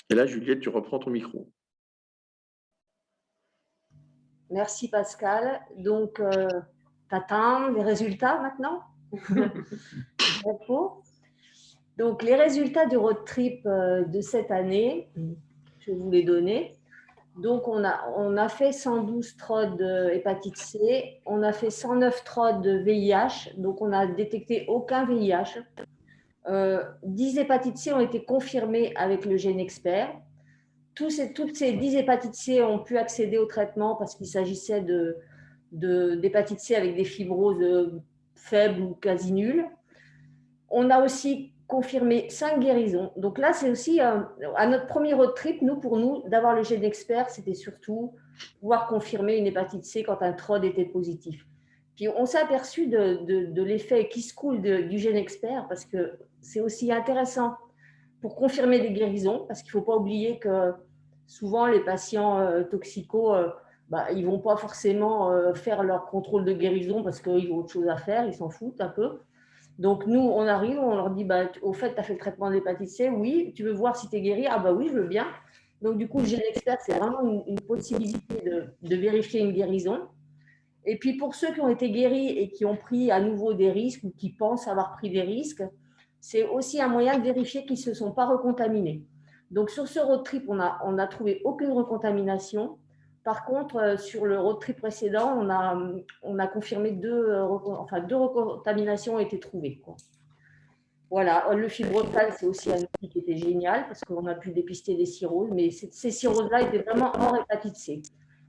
Et là, Juliette, tu reprends ton micro. Merci Pascal. Donc, t'attends les résultats maintenant. Donc, les résultats du road trip de cette année, je vais vous les donner. Donc, on a fait 112 TROD de hépatite C, on a fait 109 TROD de VIH, donc on n'a détecté aucun VIH. 10 hépatites C ont été confirmées avec le GeneXpert. Toutes ces 10 hépatites C ont pu accéder au traitement parce qu'il s'agissait d'hépatite C avec des fibroses faibles ou quasi nulles. On a aussi confirmé 5 guérisons. Donc là, c'est aussi à notre premier road trip, pour nous, d'avoir le GeneXpert, c'était surtout pouvoir confirmer une hépatite C quand un TROD était positif. Puis on s'est aperçu de l'effet qui se coule du GeneXpert parce que c'est aussi intéressant pour confirmer des guérisons, parce qu'il ne faut pas oublier que souvent les patients toxicos, ils ne vont pas forcément faire leur contrôle de guérison parce qu'ils ont autre chose à faire, ils s'en foutent un peu. Donc nous, on arrive, on leur dit, au fait, tu as fait le traitement de l'hépatite C, oui, tu veux voir si tu es guéri? Ah bah oui, je veux bien. Donc du coup, le GeneXpert, c'est vraiment une possibilité de vérifier une guérison. Et puis pour ceux qui ont été guéris et qui ont pris à nouveau des risques ou qui pensent avoir pris des risques, c'est aussi un moyen de vérifier qu'ils ne se sont pas recontaminés. Donc, sur ce road trip, on n'a trouvé aucune recontamination. Par contre, sur le road trip précédent, on a confirmé deux recontaminations ont été trouvées, quoi. Voilà, le FibroScan, c'est aussi un outil qui était génial parce qu'on a pu dépister des cirrhoses, mais ces cirrhoses-là étaient vraiment hors hépatite C.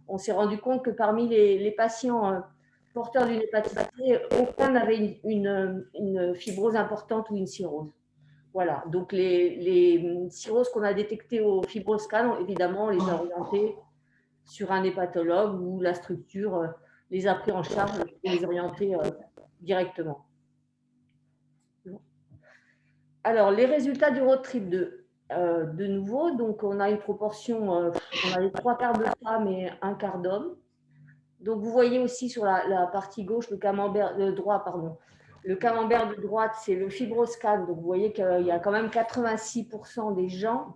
On s'est rendu compte que parmi les patients porteurs d'une hépatite C, aucun n'avait une fibrose importante ou une cirrhose. Voilà, donc les cirrhoses qu'on a détectées au FibroScan, évidemment, on les a orientées sur un hépatologue où la structure les a pris en charge et les orienter directement. Alors, les résultats du road trip de de nouveau. Donc, on a une proportion, on a les 3/4 de femmes et 1/4 d'hommes. Donc, vous voyez aussi sur la partie gauche, le camembert de droite, pardon. Le camembert de droite, c'est le fibroscan. Donc, vous voyez qu'il y a quand même 86% des gens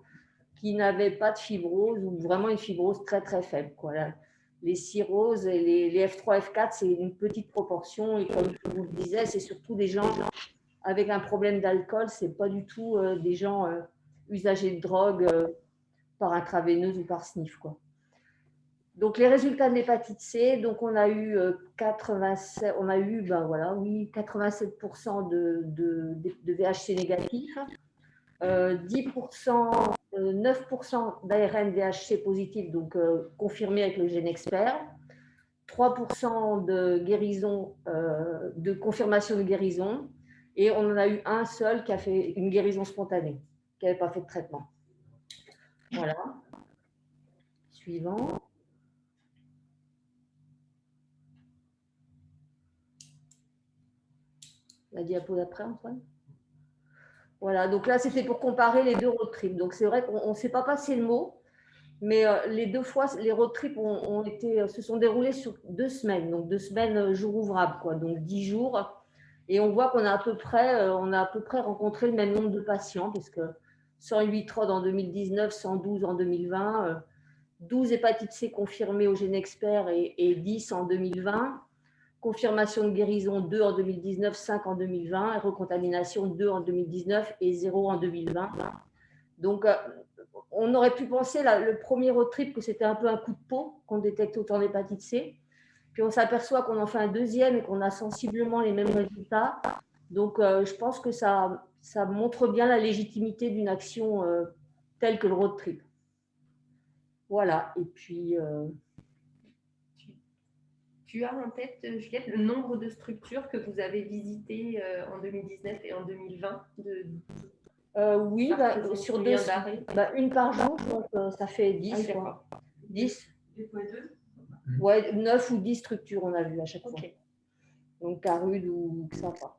qui n'avaient pas de fibrose ou vraiment une fibrose très, très faible, quoi. Les cirrhoses et les F3, F4, c'est une petite proportion. Et comme je vous le disais, c'est surtout des gens avec un problème d'alcool. Ce n'est pas du tout des gens usagers de drogue par intraveineuse ou par sniff, quoi. Donc, les résultats de l'hépatite C, donc on a eu 87%, oui, 87% de VHC négatif, 10%, 9% d'ARN VHC positif, donc confirmé avec le GeneXpert, 3% de guérison, de confirmation de guérison, et on en a eu un seul qui a fait une guérison spontanée, qui n'avait pas fait de traitement. Voilà. Suivant. La diapo d'après, Antoine. Voilà, donc là, c'était pour comparer les deux road trips. Donc, c'est vrai qu'on ne s'est pas passé le mot, mais les deux fois, les road trips se sont déroulés sur 2 semaines. Donc, 2 semaines jour ouvrable, quoi. Donc, 10 jours. Et on voit qu'on a à peu près rencontré le même nombre de patients, parce que 108 TROD en 2019, 112 en 2020, 12 hépatites C confirmées au GeneXpert et 10 en 2020. Confirmation de guérison 2 en 2019, 5 en 2020, et recontamination 2 en 2019 et 0 en 2020. Donc, on aurait pu penser, le premier road trip, que c'était un peu un coup de peau qu'on détecte autant d'hépatite C. Puis on s'aperçoit qu'on en fait un deuxième et qu'on a sensiblement les mêmes résultats. Donc, je pense que ça montre bien la légitimité d'une action telle que le road trip. Voilà, et puis… Tu as en tête, Juliette, le nombre de structures que vous avez visitées en 2019 et en 2020 oui, sur 2 une par jour, donc ça fait 10. 10. Ouais, 9 ou 10 structures on a vu à chaque fois. Donc Carude ou Xapa.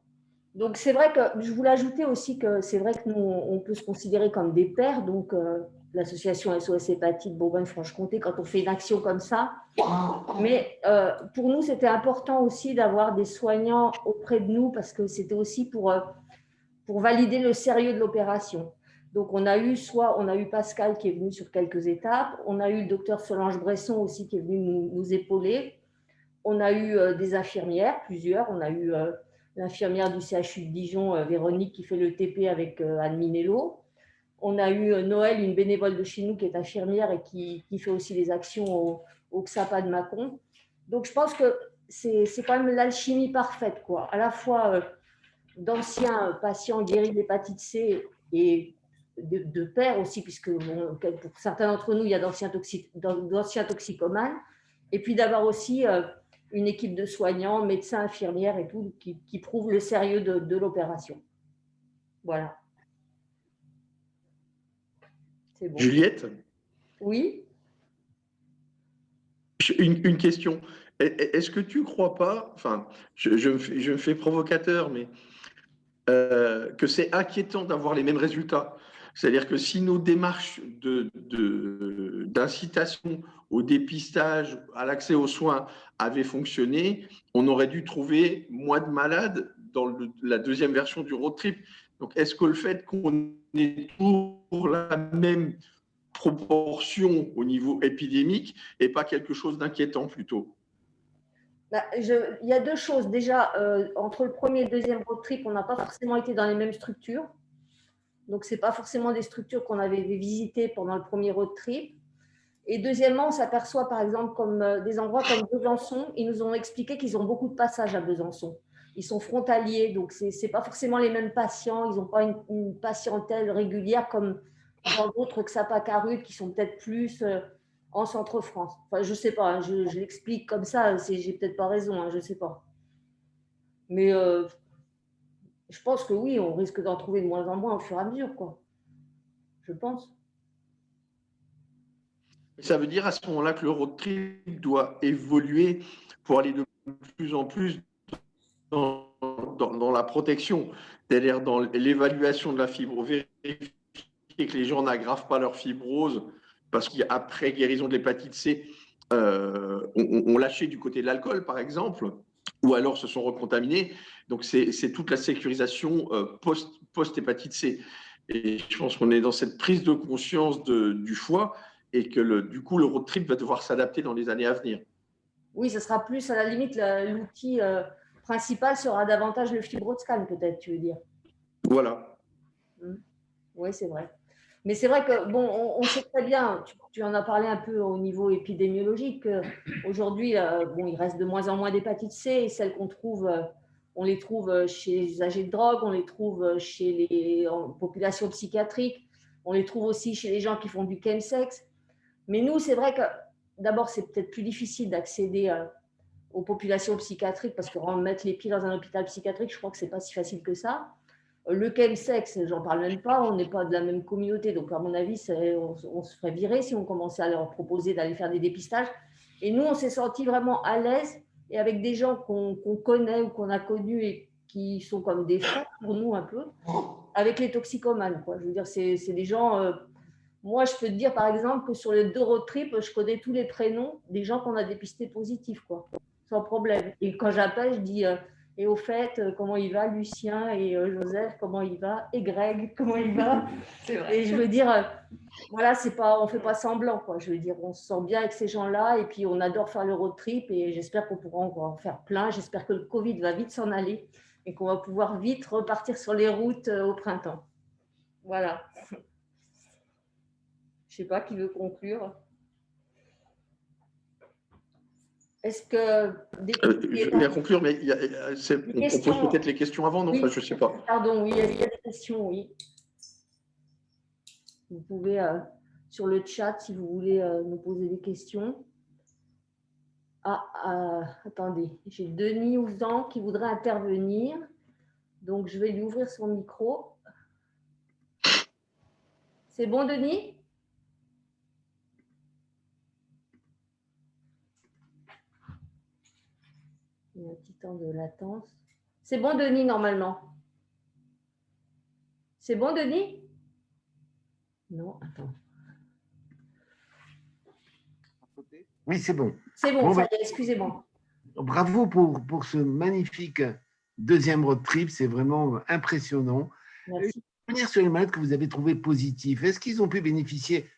Donc c'est vrai que je voulais ajouter aussi que c'est vrai que nous, on peut se considérer comme des pairs, donc l'association SOS Hépatite Bourgogne-Franche-Comté, quand on fait une action comme ça. Mais pour nous, c'était important aussi d'avoir des soignants auprès de nous, parce que c'était aussi pour valider le sérieux de l'opération. Donc, on a eu Pascal qui est venu sur quelques étapes, on a eu le docteur Solange Bresson aussi qui est venu nous épauler, on a eu des infirmières, plusieurs, on a eu l'infirmière du CHU de Dijon, Véronique, qui fait le TP avec Anne Minello. On a eu Noël, une bénévole de chez nous qui est infirmière et qui fait aussi des actions au XAPA de Mâcon. Donc, je pense que c'est quand même l'alchimie parfaite, quoi. À la fois d'anciens patients guéris d'hépatite C et de pairs aussi, puisque pour certains d'entre nous, il y a d'anciens toxicomanes, et puis d'avoir aussi une équipe de soignants, médecins, infirmières et tout, qui prouvent le sérieux de l'opération. Voilà. C'est bon. Juliette? Oui. Une question. Est-ce que tu ne crois pas, enfin, je me fais provocateur, mais que c'est inquiétant d'avoir les mêmes résultats? C'est-à-dire que si nos démarches d'incitation au dépistage, à l'accès aux soins avaient fonctionné, on aurait dû trouver moins de malades dans la deuxième version du road trip. Donc, est-ce que le fait qu'on ait toujours la même proportion au niveau épidémique n'est pas quelque chose d'inquiétant plutôt? Il y a 2 choses. Déjà, entre le premier et le deuxième road trip, on n'a pas forcément été dans les mêmes structures. Donc, ce n'est pas forcément des structures qu'on avait visitées pendant le premier road trip. Et deuxièmement, on s'aperçoit par exemple comme des endroits comme Besançon, ils nous ont expliqué qu'ils ont beaucoup de passages à Besançon. Ils sont frontaliers, donc ce n'est pas forcément les mêmes patients, ils n'ont pas une patientèle régulière comme dans d'autres XAPA Carude qui sont peut-être plus en Centre-France. Enfin, je ne sais pas, hein, je l'explique comme ça, j'ai peut-être pas raison, hein, je ne sais pas. Mais je pense que oui, on risque d'en trouver de moins en moins au fur et à mesure, quoi. Je pense. Ça veut dire à ce moment-là que le road trip doit évoluer pour aller de plus en plus dans la protection, c'est-à-dire dans l'évaluation de la fibre, vérifier vérifier que les gens n'aggravent pas leur fibrose, parce qu'après guérison de l'hépatite C, ont lâché du côté de l'alcool, par exemple, ou alors se sont recontaminés. Donc, c'est toute la sécurisation post-hépatite C. Et je pense qu'on est dans cette prise de conscience du foie et que du coup, le road trip va devoir s'adapter dans les années à venir. Oui, ce sera plus, à la limite, l'outil principal sera davantage le FibroScan, peut-être, tu veux dire. Voilà. Oui, c'est vrai. Mais c'est vrai que, bon, on sait très bien, tu en as parlé un peu au niveau épidémiologique, qu'aujourd'hui, bon, il reste de moins en moins d'hépatite C, et celles qu'on trouve, on les trouve chez les usagers de drogue, on les trouve chez les populations psychiatriques, on les trouve aussi chez les gens qui font du chemsex. Mais nous, c'est vrai que, d'abord, c'est peut-être plus difficile d'accéder aux populations psychiatriques, parce que mettre les pieds dans un hôpital psychiatrique, je crois que ce n'est pas si facile que ça. Le chemsex, j'en parle même pas, on n'est pas de la même communauté, donc à mon avis, on se ferait virer si on commençait à leur proposer d'aller faire des dépistages. Et nous, on s'est senti vraiment à l'aise, et avec des gens qu'on connaît ou qu'on a connus et qui sont comme des frères pour nous un peu, avec les toxicomanes, quoi. Je veux dire, c'est des gens... moi, je peux te dire, par exemple, que sur les 2 road trips, je connais tous les prénoms des gens qu'on a dépistés positifs, quoi, sans problème. Et quand j'appelle, je dis... et au fait, comment il va, Lucien et Joseph, comment il va, et Greg, comment il va. C'est vrai. Et je veux dire, voilà, on ne fait pas semblant, quoi. Je veux dire, on se sent bien avec ces gens-là, et puis on adore faire le road trip, et j'espère qu'on pourra en faire plein. J'espère que le Covid va vite s'en aller, et qu'on va pouvoir vite repartir sur les routes au printemps. Voilà. Je ne sais pas qui veut conclure. Est-ce que... je vais bien conclure, mais on pose peut-être les questions avant, non? Oui. Enfin, je ne sais pas. Pardon, oui, il y a des questions, oui. Vous pouvez, sur le chat, si vous voulez nous poser des questions. Attendez, j'ai Denis Ouzan qui voudrait intervenir. Donc, je vais lui ouvrir son micro. C'est bon, Denis? Il y a un petit temps de latence. C'est bon, Denis, normalement? C'est bon, Denis? Non, attends. Oui, c'est bon. C'est bon, ça y est, excusez-moi. Bravo pour ce magnifique deuxième road trip, c'est vraiment impressionnant. Merci. Revenir sur les malades que vous avez trouvés positifs, est-ce qu'ils ont pu bénéficier,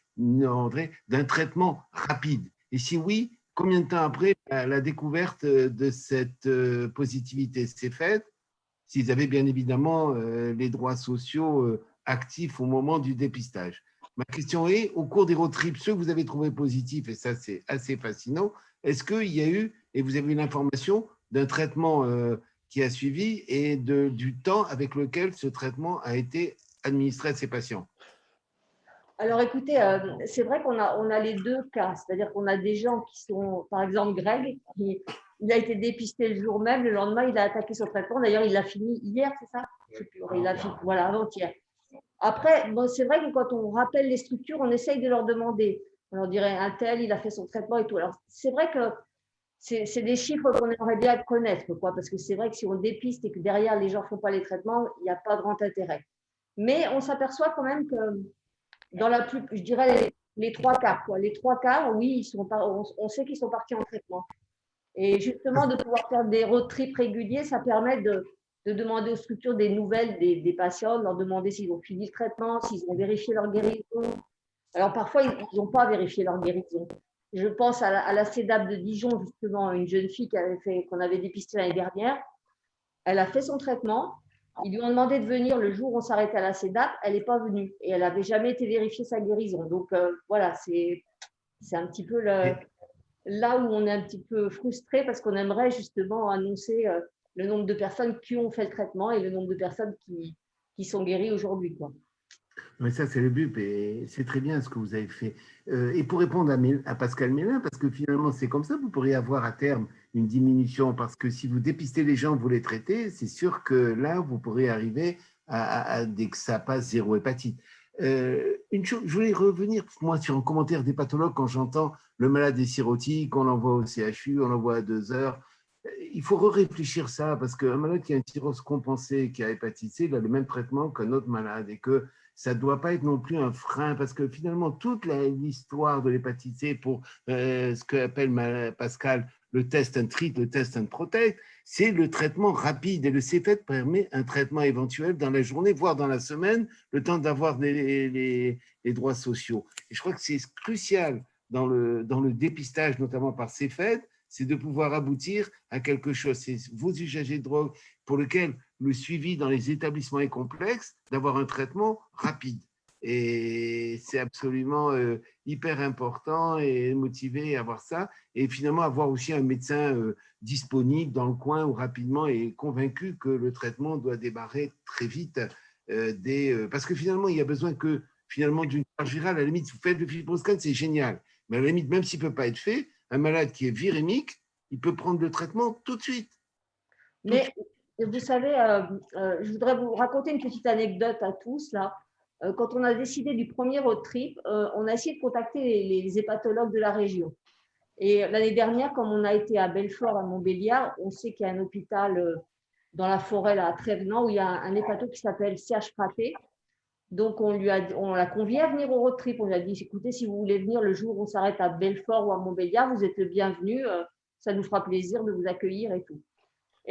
André, d'un traitement rapide? Et si oui, combien de temps après la découverte de cette positivité s'est faite? S'ils avaient bien évidemment les droits sociaux actifs au moment du dépistage. Ma question est, au cours des road trips, ceux que vous avez trouvés positifs, et ça c'est assez fascinant, est-ce qu'il y a eu, et vous avez eu l'information, d'un traitement qui a suivi et du temps avec lequel ce traitement a été administré à ces patients? Alors écoutez, c'est vrai qu'on a les 2 cas, c'est-à-dire qu'on a des gens qui sont, par exemple Greg, il a été dépisté le jour même, le lendemain il a attaqué son traitement, d'ailleurs il l'a fini hier, c'est ça? Il a fini, voilà, avant-hier. Après, bon, c'est vrai que quand on rappelle les structures, on essaye de leur demander. On leur dirait un tel, il a fait son traitement et tout. Alors c'est vrai que c'est des chiffres qu'on aimerait bien connaître, quoi, parce que c'est vrai que si on dépiste et que derrière les gens ne font pas les traitements, il n'y a pas grand intérêt. Mais on s'aperçoit quand même que dans je dirais les 3 cas, quoi. Les 3 cas, oui, on sait qu'ils sont partis en traitement. Et justement, de pouvoir faire des road trips réguliers, ça permet de demander aux structures des nouvelles des patients, de leur demander s'ils ont fini le traitement, s'ils ont vérifié leur guérison. Alors parfois, ils n'ont pas vérifié leur guérison. Je pense à la CEDAP de Dijon, justement, une jeune fille qu'on avait dépistée l'année dernière. Elle a fait son traitement. Ils lui ont demandé de venir le jour où on s'arrêtait à la CEDAP. Elle n'est pas venue et elle n'avait jamais été vérifiée sa guérison. Donc voilà, c'est un petit peu là où on est un petit peu frustré parce qu'on aimerait justement annoncer le nombre de personnes qui ont fait le traitement et le nombre de personnes qui sont guéries aujourd'hui, quoi. Mais ça, c'est le but et c'est très bien ce que vous avez fait. Et pour répondre à Pascal Mélin, parce que finalement, c'est comme ça, vous pourriez avoir à terme une diminution, parce que si vous dépistez les gens, vous les traitez, c'est sûr que là, vous pourrez arriver dès que ça passe 0 hépatite. Une chose, je voulais revenir, moi, sur un commentaire des pathologues quand j'entends le malade est cirrhotique, on l'envoie au CHU, on l'envoie à 2 heures. il faut réfléchir ça, parce qu'un malade qui a une cirrhose compensée, qui a hépatite C, il a le même traitement qu'un autre malade, et que ça ne doit pas être non plus un frein, parce que finalement, toute l'histoire de l'hépatite C pour ce qu'appelle Pascal le test and treat, le test and protect, c'est le traitement rapide. Et le CFET permet un traitement éventuel dans la journée, voire dans la semaine, le temps d'avoir les droits sociaux. Et je crois que c'est crucial dans le dépistage, notamment par CFET, c'est de pouvoir aboutir à quelque chose. C'est vos usagers de drogue pour lesquels le suivi dans les établissements est complexe, d'avoir un traitement rapide. Et c'est absolument hyper important et motivé à avoir ça. Et finalement, avoir aussi un médecin disponible dans le coin ou rapidement et convaincu que le traitement doit démarrer très vite. Parce que finalement, il y a besoin que d'une charge virale. À la limite, vous faites le fibroscan, c'est génial. Mais à la limite, même s'il ne peut pas être fait, un malade qui est virémique, il peut prendre le traitement tout de suite. Mais vous savez, je voudrais vous raconter une petite anecdote à tous là. Quand on a décidé du premier road trip, on a essayé de contacter les hépatologues de la région. Et l'année dernière, comme on a été à Belfort, à Montbéliard, on sait qu'il y a un hôpital dans la forêt là, à Trévenant où il y a un hépato qui s'appelle Serge Frappé. Donc, on l'a convié à venir au road trip. On lui a dit, écoutez, si vous voulez venir le jour où on s'arrête à Belfort ou à Montbéliard, vous êtes le bienvenu. Ça nous fera plaisir de vous accueillir et tout.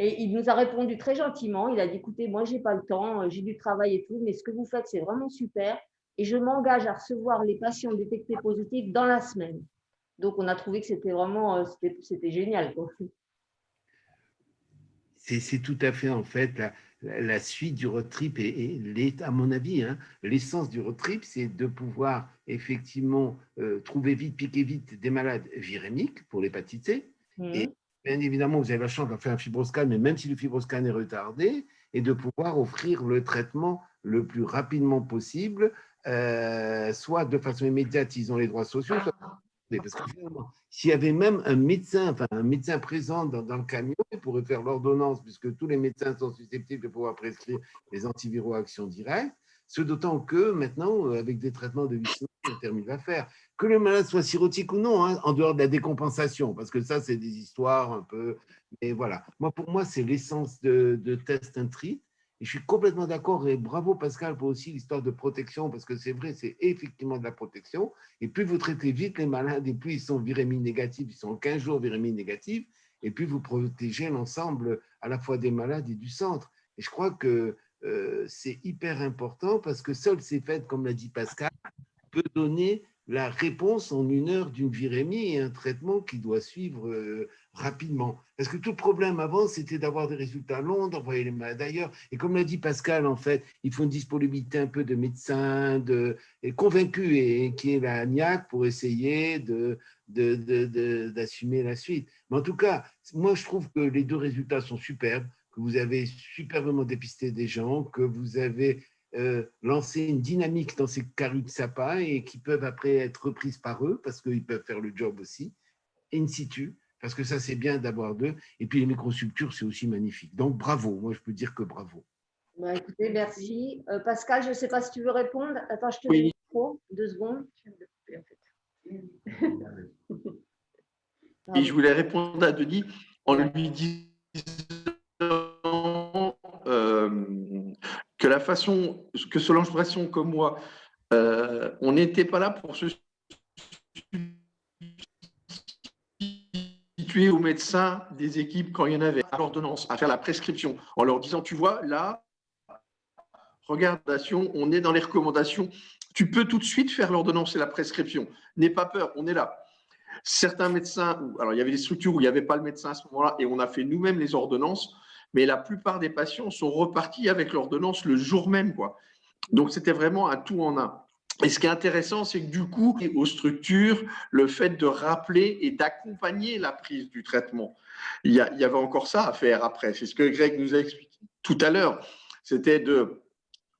Et il nous a répondu très gentiment. Il a dit, écoutez, moi, je n'ai pas le temps, j'ai du travail et tout, mais ce que vous faites, c'est vraiment super. Et je m'engage à recevoir les patients détectés positifs dans la semaine. Donc, on a trouvé que c'était vraiment c'était génial, quoi. C'est tout à fait, en fait, la suite du road trip et à mon avis, hein, l'essence du road trip, c'est de pouvoir effectivement trouver vite, piquer vite des malades virémiques pour l'hépatite C. Et bien évidemment, vous avez la chance de faire un fibroscan, mais même si le fibroscan est retardé, et de pouvoir offrir le traitement le plus rapidement possible, soit de façon immédiate, ils ont les droits sociaux, soit parce que finalement, s'il y avait même un médecin présent dans le camion, il pourrait faire l'ordonnance, puisque tous les médecins sont susceptibles de pouvoir prescrire les antiviraux à action directe, ce d'autant que maintenant, avec des traitements de 8 semaines, on termine l'affaire. Que le malade soit cirrhotique ou non, hein, en dehors de la décompensation, parce que ça, c'est des histoires un peu… Mais voilà, pour moi, c'est l'essence de test and treat. Et je suis complètement d'accord, et bravo Pascal pour aussi l'histoire de protection, parce que c'est vrai, c'est effectivement de la protection. Et plus vous traitez vite les malades, et plus ils sont virémie négatifs, ils sont 15 jours virémie négatifs, et plus vous protégez l'ensemble à la fois des malades et du centre. Et je crois que c'est hyper important, parce que seul CFET, comme l'a dit Pascal, peut donner la réponse en 1 heure d'une virémie et un traitement qui doit suivre rapidement. Parce que tout le problème avant, c'était d'avoir des résultats longs, d'envoyer les malades ailleurs. Et comme l'a dit Pascal, en fait, il faut une disponibilité un peu de médecins, convaincus, et qui est la NIAC pour essayer d'assumer la suite. Mais en tout cas, moi, je trouve que les 2 résultats sont superbes, que vous avez superbement dépisté des gens, que vous avez lancer une dynamique dans ces carrues de sapin et qui peuvent après être reprises par eux parce qu'ils peuvent faire le job aussi, in situ, parce que ça c'est bien d'avoir 2. Et puis les microstructures, c'est aussi magnifique. Donc bravo, moi je peux dire que bravo. Bah, écoutez, merci. Pascal, je ne sais pas si tu veux répondre. Attends, je te mets le micro, 2 secondes. Et je voulais répondre à Denis en lui disant que la façon, que Solange Bresson comme moi, on n'était pas là pour se substituer aux médecins des équipes quand il y en avait, à l'ordonnance, à faire la prescription, en leur disant, tu vois, là, regarde, on est dans les recommandations, tu peux tout de suite faire l'ordonnance et la prescription. N'aie pas peur, on est là. Certains médecins, alors il y avait des structures où il n'y avait pas le médecin à ce moment-là et on a fait nous-mêmes les ordonnances, mais la plupart des patients sont repartis avec l'ordonnance le jour même, quoi. Donc c'était vraiment un tout en un. Et ce qui est intéressant, c'est que du coup, aux structures, le fait de rappeler et d'accompagner la prise du traitement, il y avait encore ça à faire après. C'est ce que Greg nous a expliqué tout à l'heure. C'était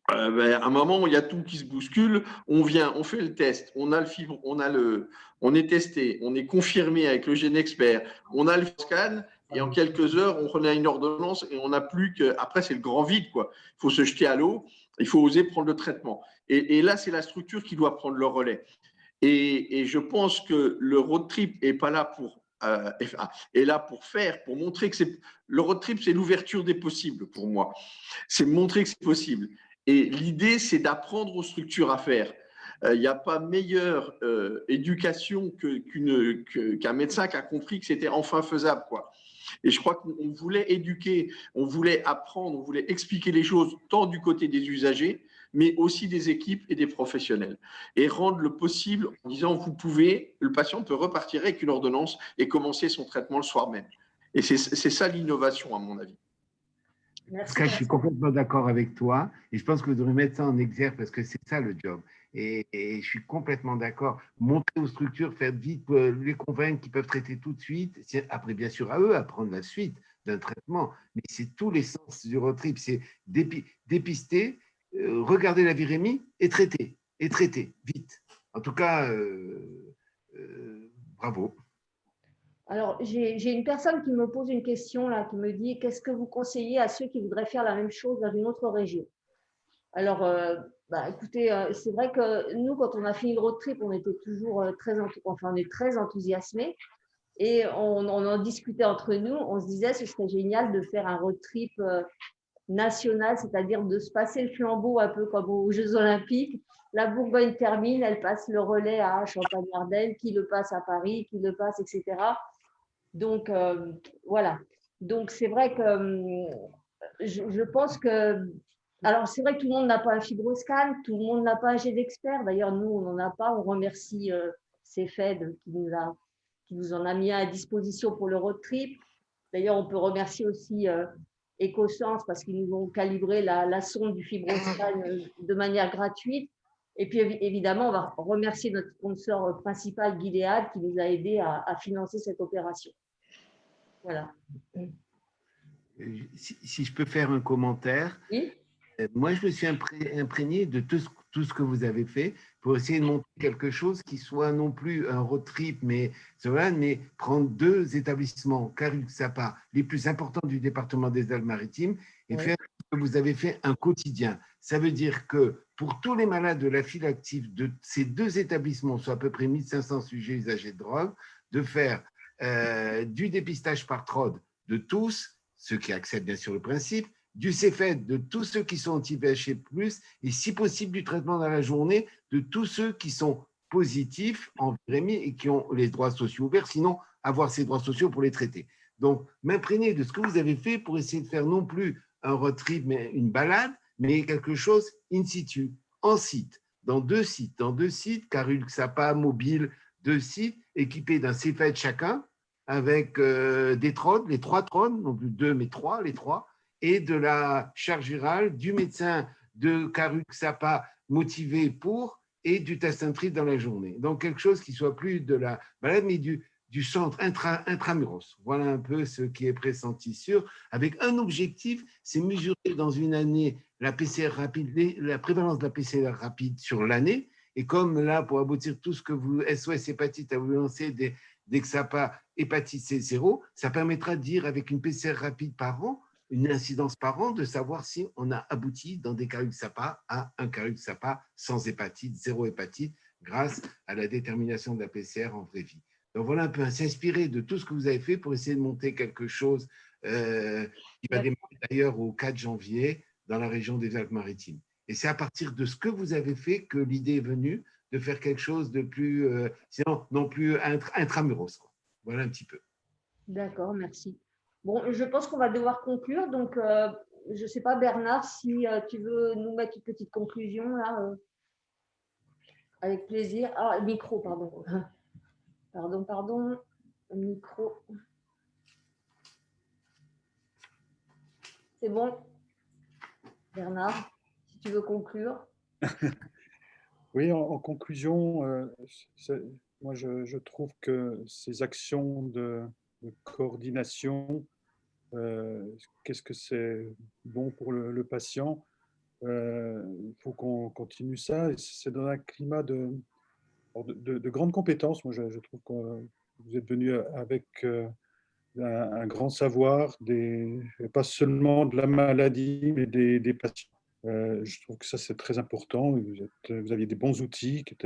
à un moment où il y a tout qui se bouscule, on vient, on fait le test, on a le fibre, on est testé, on est confirmé avec le GeneXpert, on a le scan, et en quelques heures, on remet une ordonnance et on n'a plus que… Après, c'est le grand vide, quoi. Il faut se jeter à l'eau, il faut oser prendre le traitement. Et là, c'est la structure qui doit prendre le relais. Et je pense que le road trip n'est pas là pour est là pour montrer que le road trip, c'est l'ouverture des possibles pour moi. C'est montrer que c'est possible. Et l'idée, c'est d'apprendre aux structures à faire. Il n'y a pas meilleure éducation qu'un médecin qui a compris que c'était enfin faisable, quoi. Et je crois qu'on voulait éduquer, on voulait apprendre, on voulait expliquer les choses tant du côté des usagers, mais aussi des équipes et des professionnels. Et rendre le possible en disant, le patient peut repartir avec une ordonnance et commencer son traitement le soir même. Et c'est ça l'innovation, à mon avis. En tout cas, je suis complètement d'accord avec toi et je pense que vous devrez mettre ça en exergue parce que c'est ça le job. Et je suis complètement d'accord. Montrer aux structures, faire vite, les convaincre qu'ils peuvent traiter tout de suite. Après, bien sûr, à eux à prendre la suite d'un traitement. Mais c'est tous les sens du road trip. C'est dépister, regarder la virémie et traiter. Et traiter, vite. En tout cas, bravo. Alors, j'ai une personne qui me pose une question là, qui me dit qu'est-ce que vous conseillez à ceux qui voudraient faire la même chose dans une autre région? Alors, écoutez, c'est vrai que nous, quand on a fini le road trip, on était toujours on est très enthousiasmés et on en discutait entre nous. On se disait ce serait génial de faire un road trip national, c'est-à-dire de se passer le flambeau un peu comme aux Jeux Olympiques. La Bourgogne termine, elle passe le relais à Champagne-Ardenne, qui le passe à Paris, qui le passe, etc. Donc, voilà. Donc, c'est vrai que je pense que… Alors, c'est vrai que tout le monde n'a pas un fibroscan, tout le monde n'a pas un jet d'expert. D'ailleurs, nous, on n'en a pas. On remercie CEFED qui nous en a mis à disposition pour le road trip. D'ailleurs, on peut remercier aussi EcoSense parce qu'ils nous ont calibré la sonde du fibroscan de manière gratuite. Et puis, évidemment, on va remercier notre sponsor principal, Gilead, qui nous a aidés à financer cette opération. Voilà. Si je peux faire un commentaire, Oui. Moi, je me suis imprégné de tout ce que vous avez fait pour essayer de monter quelque chose qui soit non plus un road trip, mais prendre deux établissements, Caruc-Sapa, les plus importants du département des Alpes-Maritimes, et faire ce que vous avez fait un quotidien. Ça veut dire que pour tous les malades de la file active de ces deux établissements, soit à peu près 1500 sujets usagers de drogue, de faire du dépistage par TROD de tous, ceux qui acceptent bien sûr le principe, du CEFED de tous ceux qui sont anti-VHC+, et si possible du traitement dans la journée de tous ceux qui sont positifs en virémie et qui ont les droits sociaux ouverts, sinon avoir ces droits sociaux pour les traiter. Donc, m'imprégner de ce que vous avez fait pour essayer de faire non plus un road trip, mais une balade, mais quelque chose in situ, en site, dans deux sites, Caruc-Sapa, mobile, 2 sites, équipés d'un CEFED chacun, avec des TROD, les 3 TROD, non plus 2, mais 3, les 3, et de la charge virale, du médecin de Caruc-Sapa motivé pour, et du tastintrite dans la journée. Donc, quelque chose qui soit plus de la balade, mais du centre intramuros. Voilà un peu ce qui est pressenti avec un objectif, c'est mesurer dans une année la PCR rapide, la prévalence de la PCR rapide sur l'année. Et comme là, pour aboutir tout ce que vous, SOS Hépatite, a voulu lancer des XAPA hépatite C0, ça permettra de dire avec une PCR rapide par an, une incidence par an, de savoir si on a abouti dans des Caruc-Sapa à un Caruc-Sapa sans hépatite, zéro hépatite, grâce à la détermination de la PCR en vraie vie. Donc voilà un peu, s'inspirer de tout ce que vous avez fait pour essayer de monter quelque chose qui va démarrer d'ailleurs au 4 janvier dans la région des Alpes-Maritimes. Et c'est à partir de ce que vous avez fait que l'idée est venue de faire quelque chose de plus, sinon non plus intramuros. Voilà un petit peu. D'accord, merci. Bon, je pense qu'on va devoir conclure. Donc, je ne sais pas, Bernard, si tu veux nous mettre une petite conclusion là, avec plaisir. Ah, micro, pardon. Pardon. Micro. C'est bon, Bernard, si tu veux conclure. Oui, en conclusion, moi je trouve que ces actions de coordination, qu'est-ce que c'est bon pour le patient? Il faut qu'on continue ça. Et c'est dans un climat de grande compétence. Moi, je trouve que vous êtes venu avec un grand savoir, pas seulement de la maladie, mais des patients. Je trouve que ça, c'est très important. Vous aviez des bons outils qui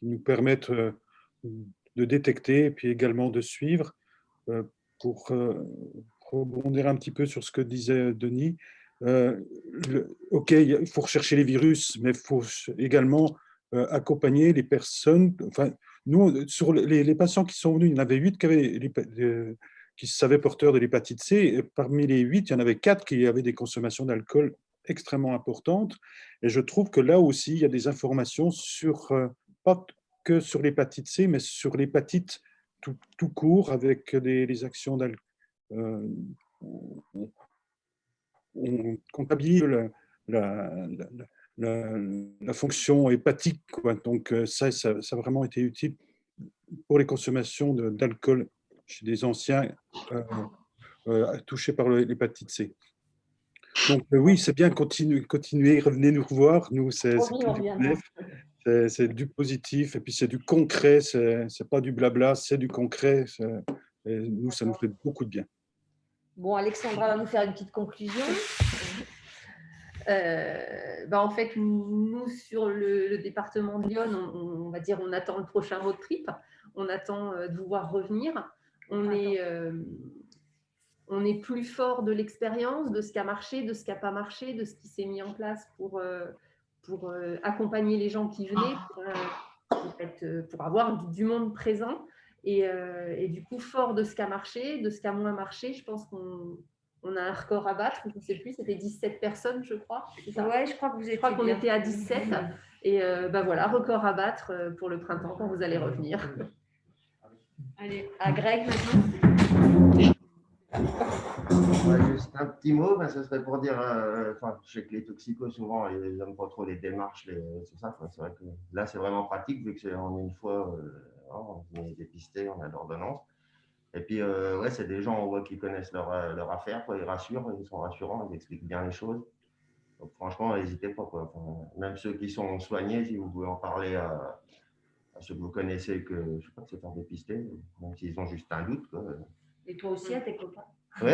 nous permettent détecter et puis également de suivre. Pour rebondir un petit peu sur ce que disait Denis, OK, il faut rechercher les virus, mais il faut également accompagner les personnes. Enfin, nous, sur les patients qui sont venus, il y en avait 8 qui se savaient porteurs de l'hépatite C. Et parmi les 8, il y en avait 4 qui avaient des consommations d'alcool extrêmement importantes. Et je trouve que là aussi, il y a des informations sur, pas que sur l'hépatite C, mais sur l'hépatite tout court, avec des actions d'alcool. On comptabilise la fonction hépatique, quoi. Donc ça a vraiment été utile pour les consommations d'alcool chez des anciens touchés par l'hépatite C. Donc oui, c'est bien, continuer, revenez nous revoir. Nous, c'est du positif et puis c'est du concret, c'est pas du blabla, c'est du concret. Et nous, ça nous fait beaucoup de bien. Bon, Alexandra va nous faire une petite conclusion. En fait, nous, sur le département de Lyon, on va dire, on attend le prochain road trip. On attend de vous voir revenir. On est plus fort de l'expérience, de ce qui a marché, de ce qui n'a pas marché, de ce qui s'est mis en place pour accompagner les gens qui venaient, pour avoir du monde présent. Et du coup, fort de ce qui a marché, de ce qui a moins marché, je pense qu'on a un record à battre. Je ne sais plus, c'était 17 personnes, je crois. Oui, je crois que vous Je crois qu'on était à 17. Et voilà, record à battre pour le printemps quand vous allez revenir. Allez, à Greg maintenant. Juste un petit mot, ce serait pour dire, je sais que les toxicos, souvent, ils n'aiment pas trop les démarches, tout ça. C'est vrai que là, c'est vraiment pratique, vu que c'est en une fois, on est dépisté, on a l'ordonnance. Et puis, c'est des gens, on voit qu'ils connaissent leur affaire, quoi. Ils rassurent, ils sont rassurants, ils expliquent bien les choses. Donc, franchement, n'hésitez pas, quoi. Même ceux qui sont soignés, si vous pouvez en parler à ceux que vous connaissez, que je ne sais pas, se faire dépister, même s'ils ont juste un doute, quoi. Et toi aussi, à tes copains. Oui,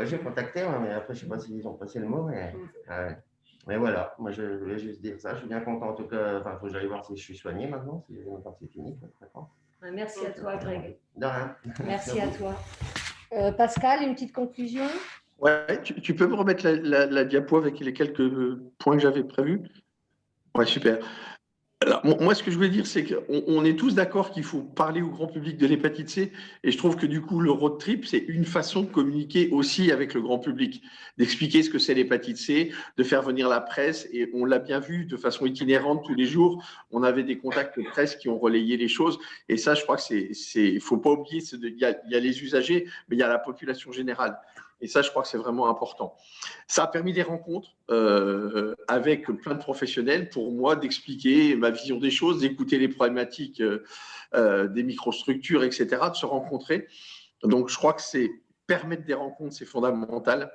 j'ai contacté, mais après, je ne sais pas s'ils ont passé le mot. Mais voilà, moi, je voulais juste dire ça. Je suis bien content, en tout cas. Il faut que j'aille voir si je suis soigné maintenant, si c'est fini. Merci à toi, Greg. De rien. Merci à toi. Pascal, une petite conclusion? Ouais, tu peux me remettre la diapo avec les quelques points que j'avais prévus? Ouais, super. Alors, moi, ce que je voulais dire, c'est qu'on est tous d'accord qu'il faut parler au grand public de l'hépatite C. Et je trouve que du coup, le road trip, c'est une façon de communiquer aussi avec le grand public, d'expliquer ce que c'est l'hépatite C, de faire venir la presse. Et on l'a bien vu de façon itinérante tous les jours. On avait des contacts de presse qui ont relayé les choses. Et ça, je crois que faut pas oublier, il y a les usagers, mais il y a la population générale. Et ça, je crois que c'est vraiment important. Ça a permis des rencontres avec plein de professionnels pour moi d'expliquer ma vision des choses, d'écouter les problématiques des microstructures, etc., de se rencontrer. Donc, je crois que permettre des rencontres, c'est fondamental.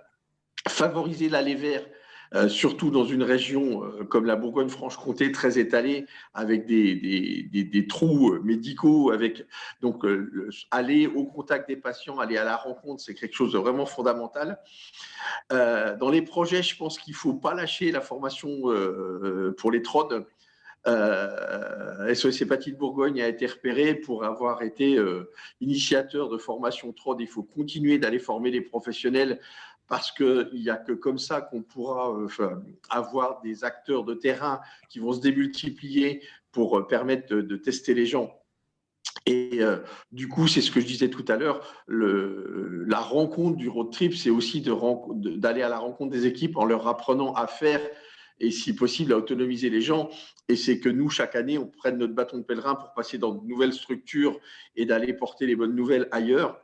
Favoriser l'aller vers, surtout dans une région comme la Bourgogne-Franche-Comté, très étalée, avec des trous médicaux. Donc, aller au contact des patients, aller à la rencontre, c'est quelque chose de vraiment fondamental. Dans les projets, je pense qu'il ne faut pas lâcher la formation pour les TROD. SOS Hépatite Bourgogne a été repéré pour avoir été initiateur de formation TROD. Il faut continuer d'aller former les professionnels, parce qu'il n'y a que comme ça qu'on pourra avoir des acteurs de terrain qui vont se démultiplier pour permettre de tester les gens. Et du coup, c'est ce que je disais tout à l'heure, la rencontre du road trip, c'est aussi d'aller à la rencontre des équipes en leur apprenant à faire et, si possible, à autonomiser les gens. Et c'est que nous, chaque année, on prenne notre bâton de pèlerin pour passer dans de nouvelles structures et d'aller porter les bonnes nouvelles ailleurs.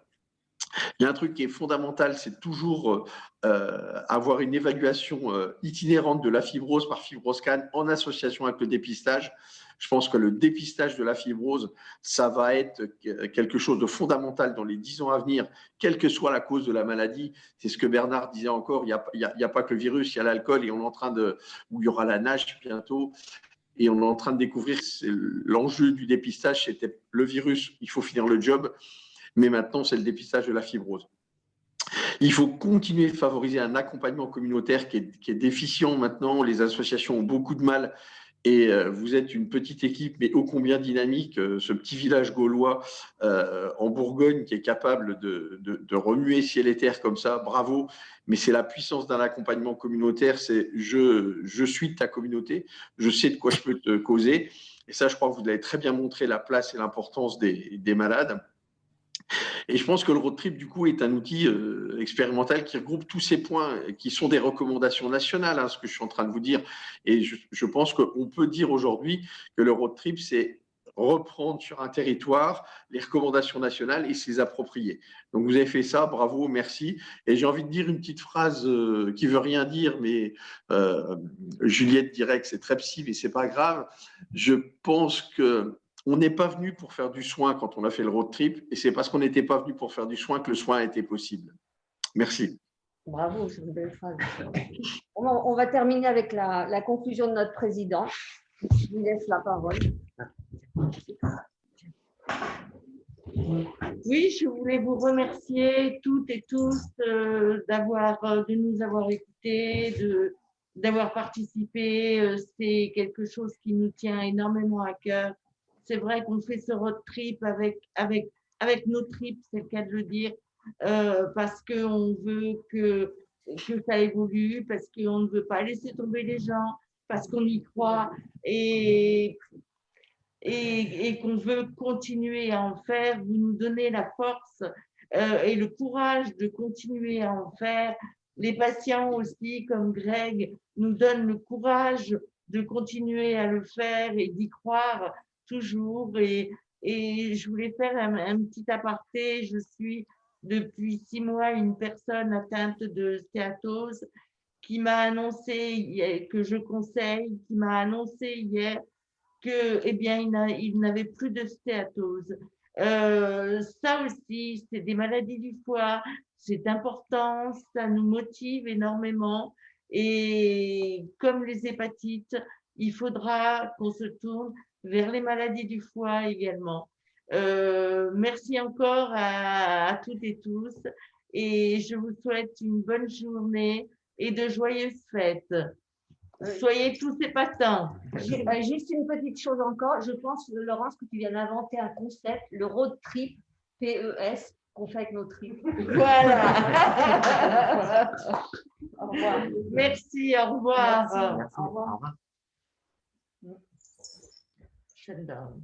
Il y a un truc qui est fondamental, c'est toujours avoir une évaluation itinérante de la fibrose par FibroScan en association avec le dépistage. Je pense que le dépistage de la fibrose, ça va être quelque chose de fondamental dans les 10 ans à venir, quelle que soit la cause de la maladie. C'est ce que Bernard disait encore, il n'y a pas que le virus, il y a l'alcool, et où il y aura la NASH bientôt. Et on est en train de découvrir l'enjeu du dépistage, c'était le virus, il faut finir le job. Mais maintenant, c'est le dépistage de la fibrose. Il faut continuer de favoriser un accompagnement communautaire qui est déficient maintenant. Les associations ont beaucoup de mal Et vous êtes une petite équipe, mais ô combien dynamique, ce petit village gaulois en Bourgogne qui est capable de remuer ciel et terre comme ça, bravo. Mais c'est la puissance d'un accompagnement communautaire, c'est je suis de ta communauté, je sais de quoi je peux te causer. Et ça, je crois que vous avez très bien montré la place et l'importance des malades. Et je pense que le road trip, du coup, est un outil expérimental qui regroupe tous ces points qui sont des recommandations nationales, hein, ce que je suis en train de vous dire. Et je pense qu'on peut dire aujourd'hui que le road trip, c'est reprendre sur un territoire les recommandations nationales et s'y approprier. Donc, vous avez fait ça, bravo, merci. Et j'ai envie de dire une petite phrase qui veut rien dire, mais Juliette dirait que c'est très psy, mais c'est pas grave. Je pense que on n'est pas venu pour faire du soin quand on a fait le road trip, et c'est parce qu'on n'était pas venu pour faire du soin que le soin a été possible. Merci. Bravo, c'est une belle phrase. On va terminer avec la conclusion de notre président. Je lui laisse la parole. Oui, je voulais vous remercier toutes et tous de nous avoir écoutés, d'avoir participé. C'est quelque chose qui nous tient énormément à cœur. C'est vrai qu'on fait ce road trip avec nos tripes, c'est le cas de le dire, parce qu'on veut que ça évolue, parce qu'on ne veut pas laisser tomber les gens, parce qu'on y croit et qu'on veut continuer à en faire. Vous nous donnez la force et le courage de continuer à en faire. Les patients aussi, comme Greg, nous donnent le courage de continuer à le faire et d'y croire toujours. Et je voulais faire un petit aparté. Je suis depuis 6 mois une personne atteinte de stéatose qui m'a annoncé, que je conseille, qui m'a annoncé hier que, eh bien, il n'avait plus de stéatose. Ça aussi, c'est des maladies du foie, c'est important, ça nous motive énormément. Et comme les hépatites, il faudra qu'on se tourne vers les maladies du foie également. Merci encore à toutes et tous et je vous souhaite une bonne journée et de joyeuses fêtes. Soyez tous épatants. Juste une petite chose encore. Je pense, Laurence, que tu viens d'inventer un concept, le road trip, PES, qu'on fait avec nos tripes. Voilà. Au revoir. Merci, au revoir. Merci, au revoir. Shut down.